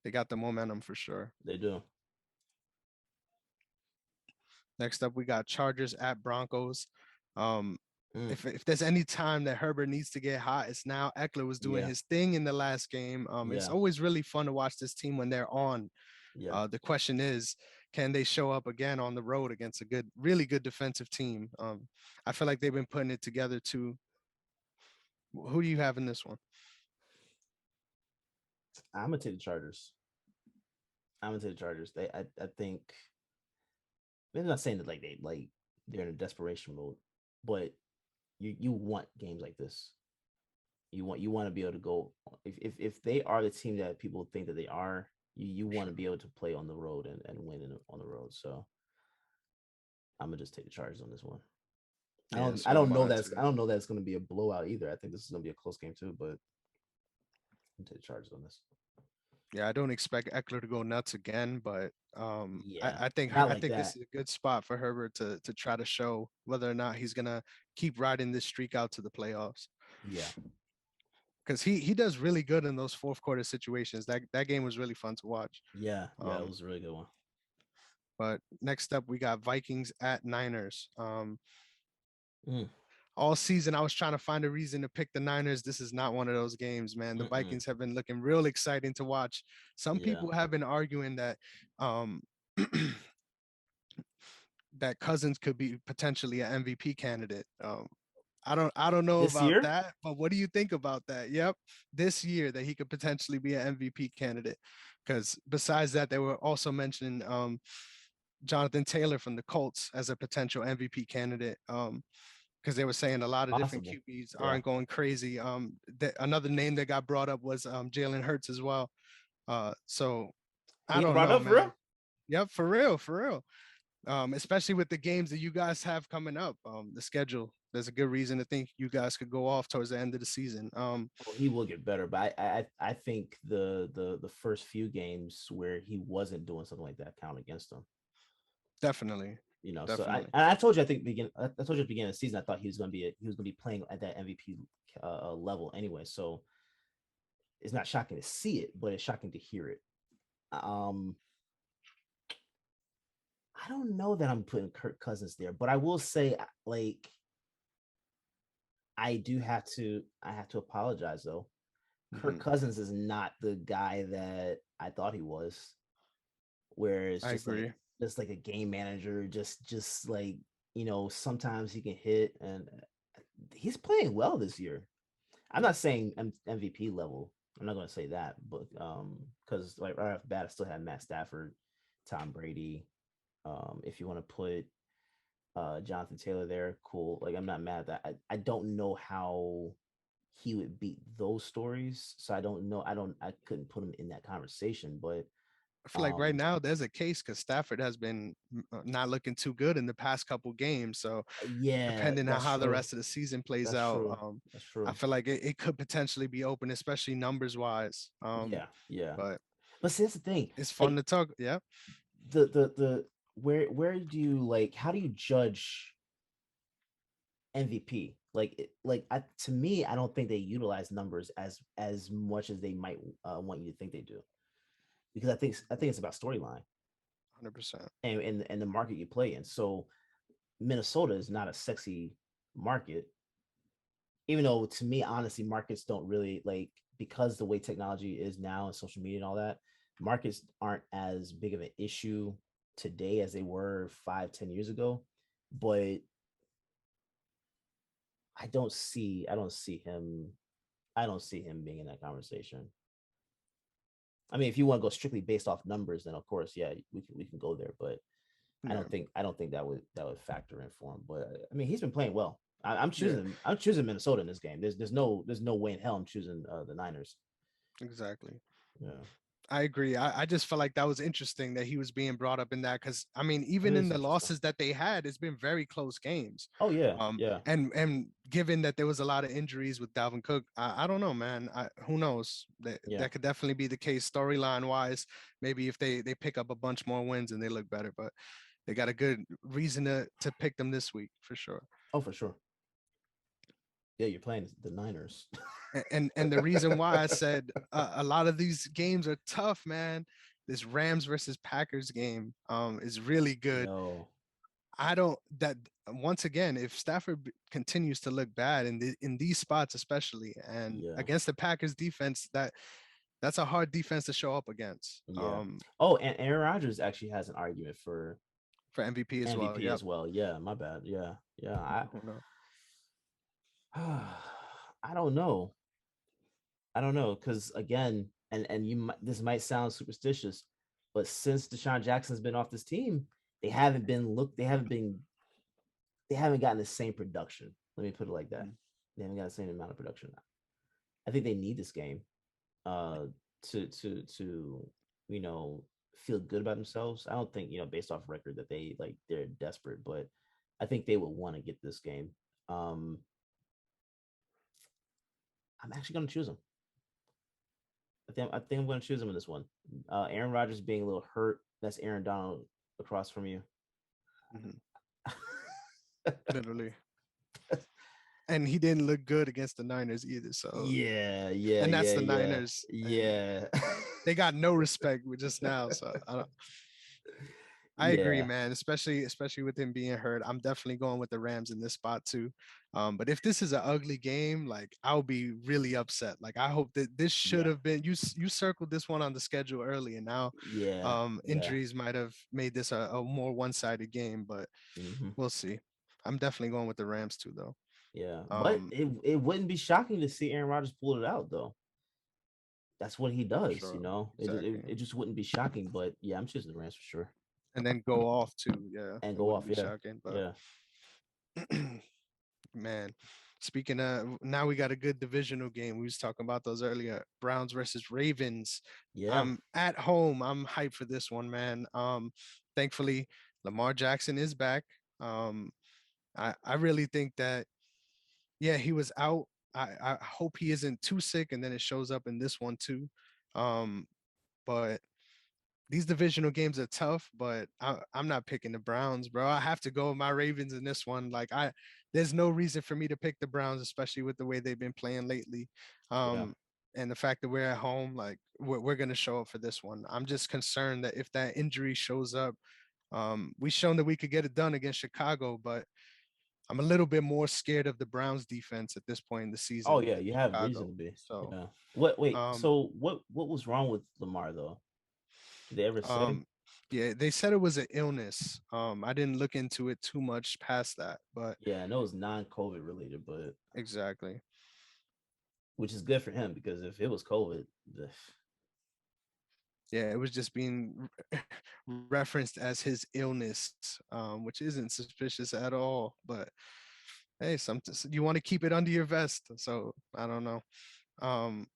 They got the momentum for sure. They do. Next up, we got Chargers at Broncos. If there's any time that Herbert needs to get hot, it's now. Eckler was doing his thing in the last game. It's always really fun to watch this team when they're on. The question is, can they show up again on the road against a really good defensive team? I feel like they've been putting it together too. Who do you have in this one? I'm gonna take the Chargers. I think they're not saying that they're in a desperation mode, but you want games like this. You want to be able to go if they are the team that people think that they are. You want to be able to play on the road and win on the road. So I'm gonna just take the Chargers on this one. I don't know that it's going to be a blowout either. I think this is going to be a close game too, but I'm take the Chargers on this. Yeah, I don't expect Eckler to go nuts again, but I think this is a good spot for Herbert to try to show whether or not he's gonna keep riding this streak out to the playoffs. Yeah, because he does really good in those fourth quarter situations. That game was really fun to watch. Yeah, it was a really good one. But next up, we got Vikings at Niners. All season, I was trying to find a reason to pick the Niners. This is not one of those games, man. The Vikings have been looking real exciting to watch. Some people have been arguing that that Cousins could be potentially an MVP candidate. I don't know about that, but what do you think about that? Yep, this year that he could potentially be an MVP candidate. Because besides that, they were also mentioning Jonathan Taylor from the Colts as a potential MVP candidate. Because they were saying a lot of different QBs aren't going crazy. Another name that got brought up was Jalen Hurts as well. So I don't know, man. For real? Yep, for real. Especially with the games that you guys have coming up, the schedule. There's a good reason to think you guys could go off towards the end of the season. Well, he will get better, but I think the first few games where he wasn't doing something like that count against him. Definitely. So I told you I told you at the beginning of the season I thought he was gonna be playing at that MVP level anyway. So it's not shocking to see it, but it's shocking to hear it. I I don't know that I'm putting Kirk Cousins there, but I will say like I have to apologize though. Kirk Mhm. Cousins is not the guy that I thought he was, where it's I agree. just like a game manager, just like sometimes he can hit, and he's playing well this year. I'm Yeah. not saying MVP level. I'm not going to say that, but because like right off the bat, I still have Matt Stafford, Tom Brady. If you want to put Jonathan Taylor there, cool. Like I'm not mad at that. I don't know how he would beat those stories, so I don't know. I couldn't put him in that conversation, but I feel like right now there's a case because Stafford has been not looking too good in the past couple games. So yeah, depending on that's how the true. rest of the season plays That's out, true. That's I true. feel like it could potentially be open, especially numbers wise. Yeah, yeah. But But see, that's the thing. it's fun Like to talk. Yeah. the where do you like how do you judge MVP? To me, I don't think they utilize numbers as much as they might want you to think they do, because I think it's about storyline 100%. and the market you play in. So Minnesota is not a sexy market, even though to me, honestly, markets don't really like, because the way technology is now and social media and all that, markets aren't as big of an issue today as they were 5-10 years ago. But I don't see him being in that conversation. I mean, if you want to go strictly based off numbers, then of course, yeah, we can go there. But Yeah. I don't think that would factor in for him. But I mean, he's been playing well. Yeah. I'm choosing Minnesota in this game. There's no way in hell I'm choosing the Niners. Exactly. Yeah, I agree. I just felt like that was interesting that he was being brought up in that because I mean, it even in is the interesting. losses that they had, it's been very close games. Oh yeah, yeah, And given that there was a lot of injuries with Dalvin Cook, I don't know, man. Who knows? That yeah. that could definitely be the case storyline wise. Maybe if they pick up a bunch more wins and they look better, but they got a good reason to pick them this week for sure. Oh, for sure. Yeah, you're playing the Niners. And the reason why I said a lot of these games are tough, man. This Rams versus Packers game is really good. Yo, I don't that once again, if Stafford continues to look bad in these spots, especially and yeah, against the Packers defense, that's a hard defense to show up against. yeah. Oh, and Aaron Rodgers actually has an argument For MVP as well. MVP Yep. as well. Yeah, my bad. Yeah, yeah. Who knows? I don't know. I don't know, because again, and this might sound superstitious, but since Deshaun Jackson's been off this team, they haven't been look. They haven't gotten the same production. Let me put it like that. Mm. They haven't got the same amount of production. I think they need this game uh to you know feel good about themselves. I don't think, based off record, that they're desperate, but I think they would want to get this game. Um I'm actually going to choose them. I think I'm going to choose them in this one. Aaron Rodgers being a little hurt. That's Aaron Donald across from you. Mhm. Literally. And he didn't look good against the Niners either. So Yeah, yeah, and that's yeah, the yeah, Niners. And yeah. they got no respect with just now. So I agree, Yeah, man. Especially with him being hurt, I'm definitely going with the Rams in this spot too. But if this is an ugly game, like I'll be really upset. Like I hope that this should yeah, have been you circled this one on the schedule early, and now yeah, yeah. injuries might have made this a more one-sided game. But Hmm. we'll see. I'm definitely going with the Rams too, though. Yeah, but Um, it wouldn't be shocking to see Aaron Rodgers pull it out, though. That's what he for does, sure, it exactly. just wouldn't be shocking. But yeah, I'm choosing the Rams for sure, And then go off too. Yeah, and it go wouldn't off. be Yeah, shocking, but. yeah, Man, speaking of now, we got a good divisional game. We was talking about those earlier. Browns versus Ravens. yeah, I'm at home. I'm hyped for this one, man. Thankfully, Lamar Jackson is back. Um, I really think that yeah, he was out. I hope he isn't too sick, and then it shows up in this one too. Um, but these divisional games are tough, but I'm not picking the Browns, bro. I have to go with my Ravens in this one. There's no reason for me to pick the Browns, especially with the way they've been playing lately, yeah, um, and the fact that we're at home. Like we're gonna show up for this one. I'm just concerned that if that injury shows up, We shown that we could get it done against Chicago, but I'm a little bit more scared of the Browns defense at this point in the Oh season yeah, than you have reason Chicago. to be. So, Yeah. What? Wait. um, So what was wrong with Lamar though? Did they ever say? um, yeah, they said it was an illness. I didn't look into it too much past that, but Yeah, I know it's non-COVID related, but exactly. which is good for him because if it was COVID, Yeah, it was just being referenced as his illness, which isn't suspicious at all. But hey, something you want to keep it under your vest. So I don't know. Um,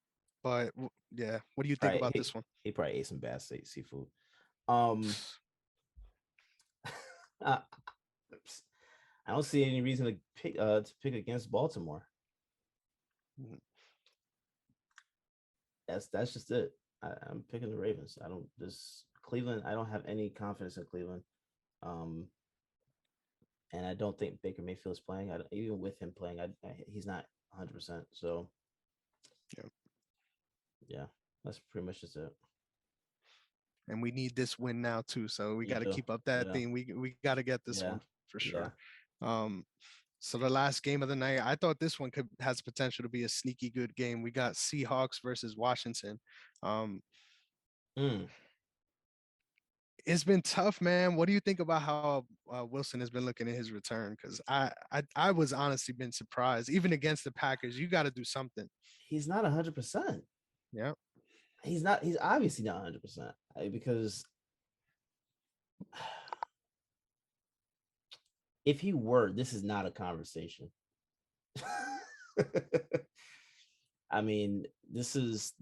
but yeah, what do you think probably about this one? he probably ate some bad seafood. Um, I, I don't see any reason to pick against Baltimore. Mm, That's just it. I'm picking the Ravens. I don't this Cleveland. I don't have any confidence in Cleveland. Um, and I don't think Baker Mayfield's playing. Even with him playing, he's not 100%. So yeah. yeah, that's pretty much just it. And we need this win now too. So we You got to do, keep up that yeah, theme. We got to get this yeah, one for yeah. sure. Um, so the last game of the night, I thought this one could has potential to be a sneaky good game. We got Seahawks versus Washington. Um, Mm. it's been tough, man. What do you think about how Wilson has been looking at his return? Because I was honestly been surprised. Even against the Packers, you got to do something. He's not 100%. Yeah. He's not. He's obviously not 100% because if he were, this is not a conversation. I mean, this is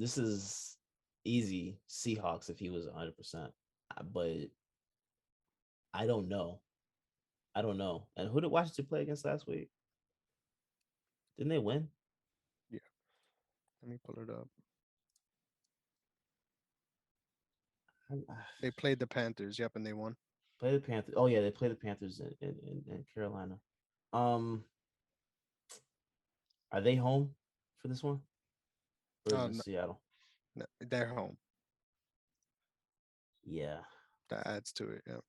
easy Seahawks if he was 100%. But I don't know. I don't know. And who did Washington play against last week? Didn't they win? Yeah. Let me pull it up. They played the Panthers. Yep, and they won. Play the Panthers. Oh yeah, they play the Panthers in Carolina. Um, are they home for this one, or is it in No, Seattle? no, they're home. Yeah, That adds to it. Yeah.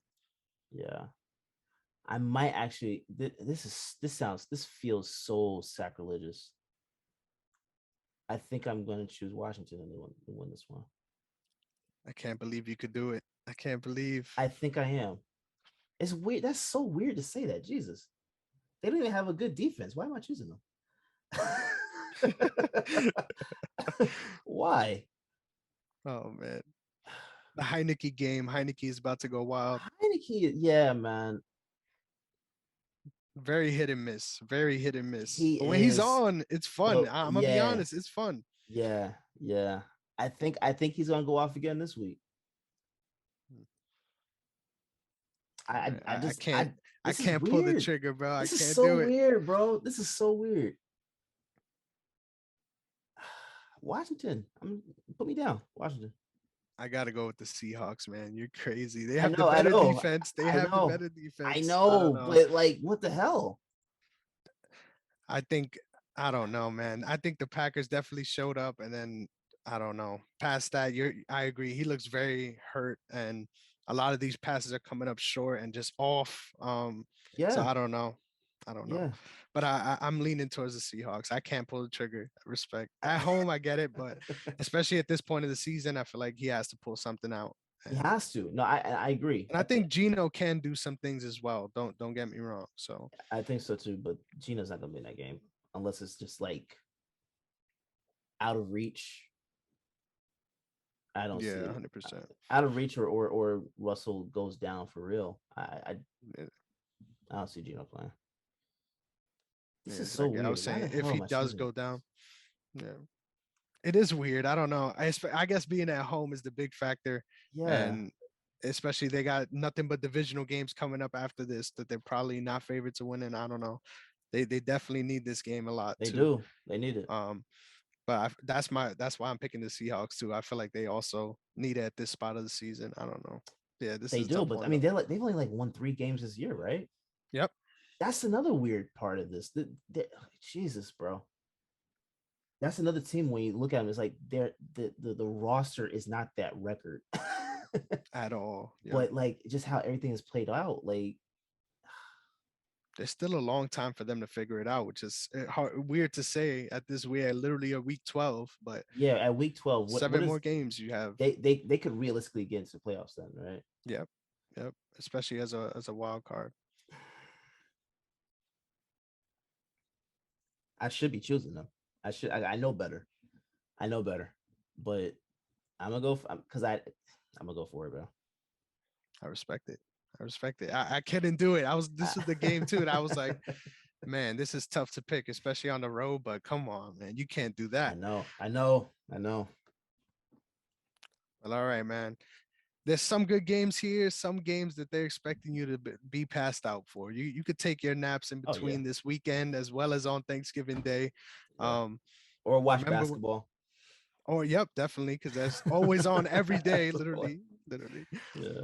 yeah. I might actually. This feels so sacrilegious. I think I'm going to choose Washington and to win this one. I can't believe you could do it. I can't believe. I think I am. It's weird. That's so weird to say that. Jesus, they don't even have a good defense. Why am I choosing them? Why? Oh man, the Heineke game. Heineke is about to go wild. Heineke, yeah, man. Very hit and miss. Very hit and miss. He But when he's is, on, it's fun. but I'm gonna be yeah, honest. It's fun. yeah, yeah. I think he's gonna go off again this week. I I just can't. I this is can't pull the weird. trigger, bro. I This is can't so do it. weird, bro. This is so weird. Washington. Put me down. Washington. I gotta go with the Seahawks, man. You're crazy. They I have the know, I better know, defense. They I have the know, better I defense. I don't know, know. but like, what the hell? I think I don't know, man. I think the Packers definitely showed up, and then I don't know. Past that, I agree. He looks very hurt, and a lot of these passes are coming up short and just off. So Yeah, I don't know. I don't know. yeah. But I'm leaning towards the Seahawks. I can't pull the trigger. Respect. At home, I get it, but especially at this point of the season, I feel like he has to pull something out. He And has to. No, I agree. and I think Gino can do some things as well. Don't get me wrong. So I think so too. But Gino's not gonna be in that game unless it's just like out of reach. I don't yeah, see 100%. out of reach, or Russell goes down for real. I don't see Gino playing. Yeah, This is so exactly. I was weird. Why the saying if hell he am I does choosing go this? down, yeah, it is weird. I don't know. I guess being at home is the big factor, Yeah, and especially they got nothing but divisional games coming up after this that they're probably not favored to win. And I don't know. They definitely need this game a lot they too. do. They need it. But that's why I'm picking the Seahawks too. I feel like they also need it at this spot of the season. I don't know. Yeah, this They is a do. tough But I one mean, though. they've only like won 3 games this year, right? Yep. That's another weird part of this. Jesus, bro. That's another team when you look at them, it's like the roster is not that record. At all. Yep. But like just how everything is played out, like There's still a long time for them to figure it out, which is weird to say at this we're literally a week 12, but yeah, at week 12, what seven is more games you have. they could realistically get into the playoffs then, right? Yep. Yep. Especially as a wild card. I should be choosing them. I know better. I know better. But I'm gonna go because I'm gonna go for it, bro. I respect it. I respect it. I couldn't do it. This was the game too. And I was like, man, this is tough to pick, especially on the road. But come on, man, you can't do I that. know, I know, I know. Well, all right, man. There's some good games here, some games that they're expecting you to be passed out for. You could take your naps in Oh yeah, between this weekend as well as on Thanksgiving Day. yeah. Um, Or watch remember, basketball. oh, yep, definitely, because that's always on every day, literally, literally. Yeah,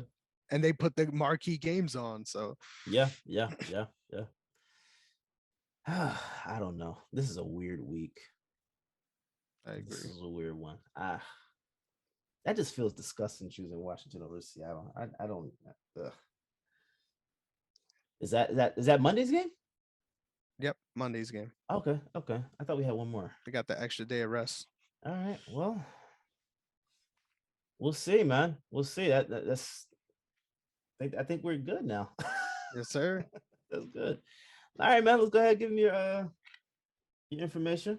And they put the marquee games on, so yeah, yeah, yeah, yeah. I don't know. This is a weird week. I This agree. is a weird one. That just feels disgusting choosing Washington over Seattle. I don't. Ugh. Is that Monday's game? Yep, Monday's game. Okay, okay. I thought we had one more. They got the extra day of rest. All right. Well, we'll see, man. We'll see. That's. I think we're good now. Yes, sir. That's good. All right, man. Let's go ahead and give me your information.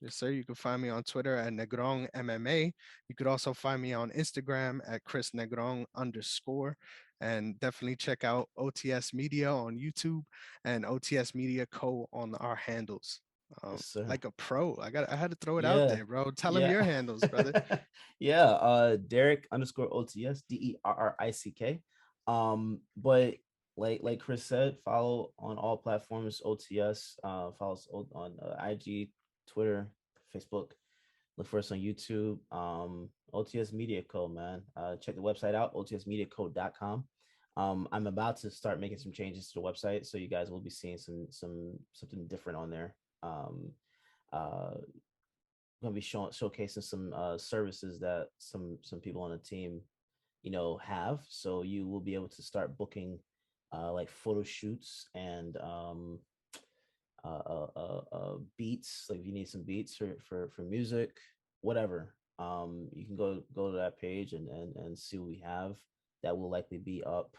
Yes, sir. You can find me on Twitter at Negron MMA. You could also find me on Instagram at Chris Negron _ and definitely check out OTS Media on YouTube and OTS Media Co on our handles. Yes, sir. Like a pro, I had to throw it out Yeah. there, bro. Tell them Yeah. your handles, brother. Yeah. Derrick _ OTS DERRICK. But like Chris said, follow on all platforms OTS. Follow us on IG, Twitter, Facebook. Look for us on YouTube. OTS Media Co. Man. Check the website out, otsmediaco.com. I'm about to start making some changes to the website, so you guys will be seeing something different on there. Uh, going to be showcasing some services that some people on the team have, so you will be able to start booking like photo shoots and beats, like if you need some beats for music, whatever. You can go to that page and see what we have. That will likely be up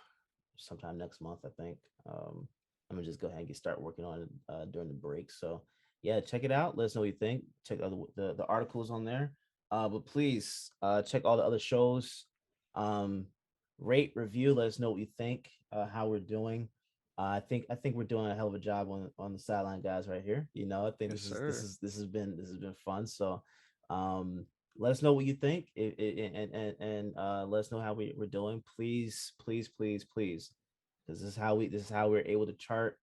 sometime next month, I think. I'm gonna just go ahead and start working on it during the break. So yeah, check it out. Let us know what you think. Check out the articles on there. But please check all the other shows. Rate, review. Let us know what you think. How we're doing. I think we're doing a hell of a job on the sideline guys right here. I think Yes, this has been fun. So let us know what you think, and let us know how we're doing. Please, please, please, please, because this is how we're able to chart.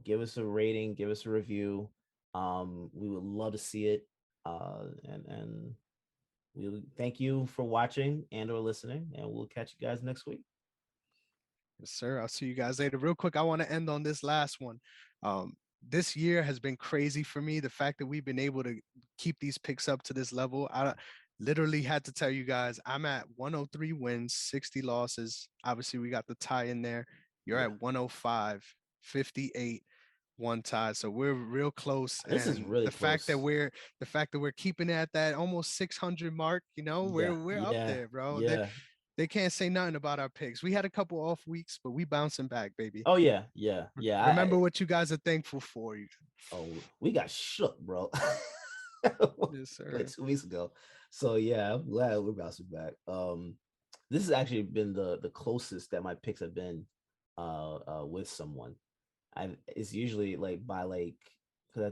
Give us a rating, give us a review. We would love to see it. And we thank you for watching and or listening, and we'll catch you guys next week. yes, sir. I'll see you guys later. Real quick, I want to end on this last one. This year has been crazy for me. The fact that we've been able to keep these picks up to this level, I literally had to tell you guys I'm at 103 wins, 60 losses. Obviously, we got the tie in there. You're at 105, 58, one tie. So we're real close. This is really the close. fact that we're keeping it at that almost 600 mark, we're up there, bro. Yeah. They can't say nothing about our picks. We had a couple off weeks, but we bouncing back, baby. Oh yeah, yeah, yeah. Remember what you guys are thankful for. We got shook, bro. Yes, sir. Like 2 weeks ago. So yeah, I'm glad we're bouncing back. This has actually been the closest that my picks have been with someone. It's usually like by like, because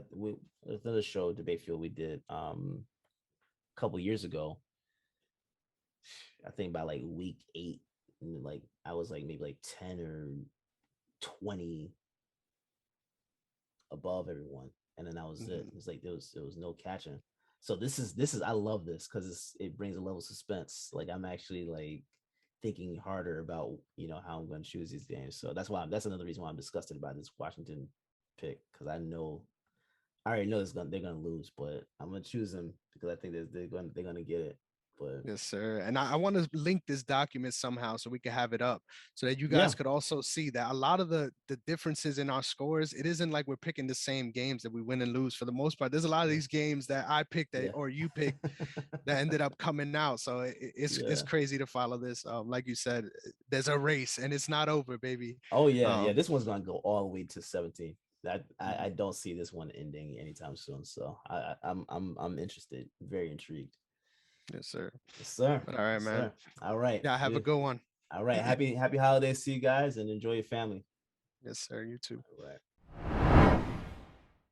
there's another show, Debate Field, we did a couple years ago. I think by like week 8, and like I was like maybe like 10 or 20 above everyone, and then that was it. It's like there was no catching. So this is I love this because it brings a level of suspense. Like I'm actually like thinking harder about how I'm going to choose these games. So that's another reason why I'm disgusted by this Washington pick, because I already know they're gonna lose, but I'm gonna choose them because I think they're gonna get it. But Yes, sir. And I want to link this document somehow so we can have it up so that you yeah, guys could also see that a lot of the differences in our scores, it isn't like we're picking the same games that we win and lose for the most part. There's a lot of yeah, these games that I picked that yeah, or you picked that ended up coming out. So it's yeah. crazy to follow this. Like you said, there's a race and it's not over, baby. Oh yeah, yeah. Um, This one's gonna go all the way to 17. That mhm. I don't see this one ending anytime soon. So I'm interested, very intrigued. Yes, sir. Yes, sir. But all right, Yes, man. sir. All right. Yeah, have a Good. good one. All right. Happy holidays to you guys and enjoy your family. Yes, sir. You too. All right.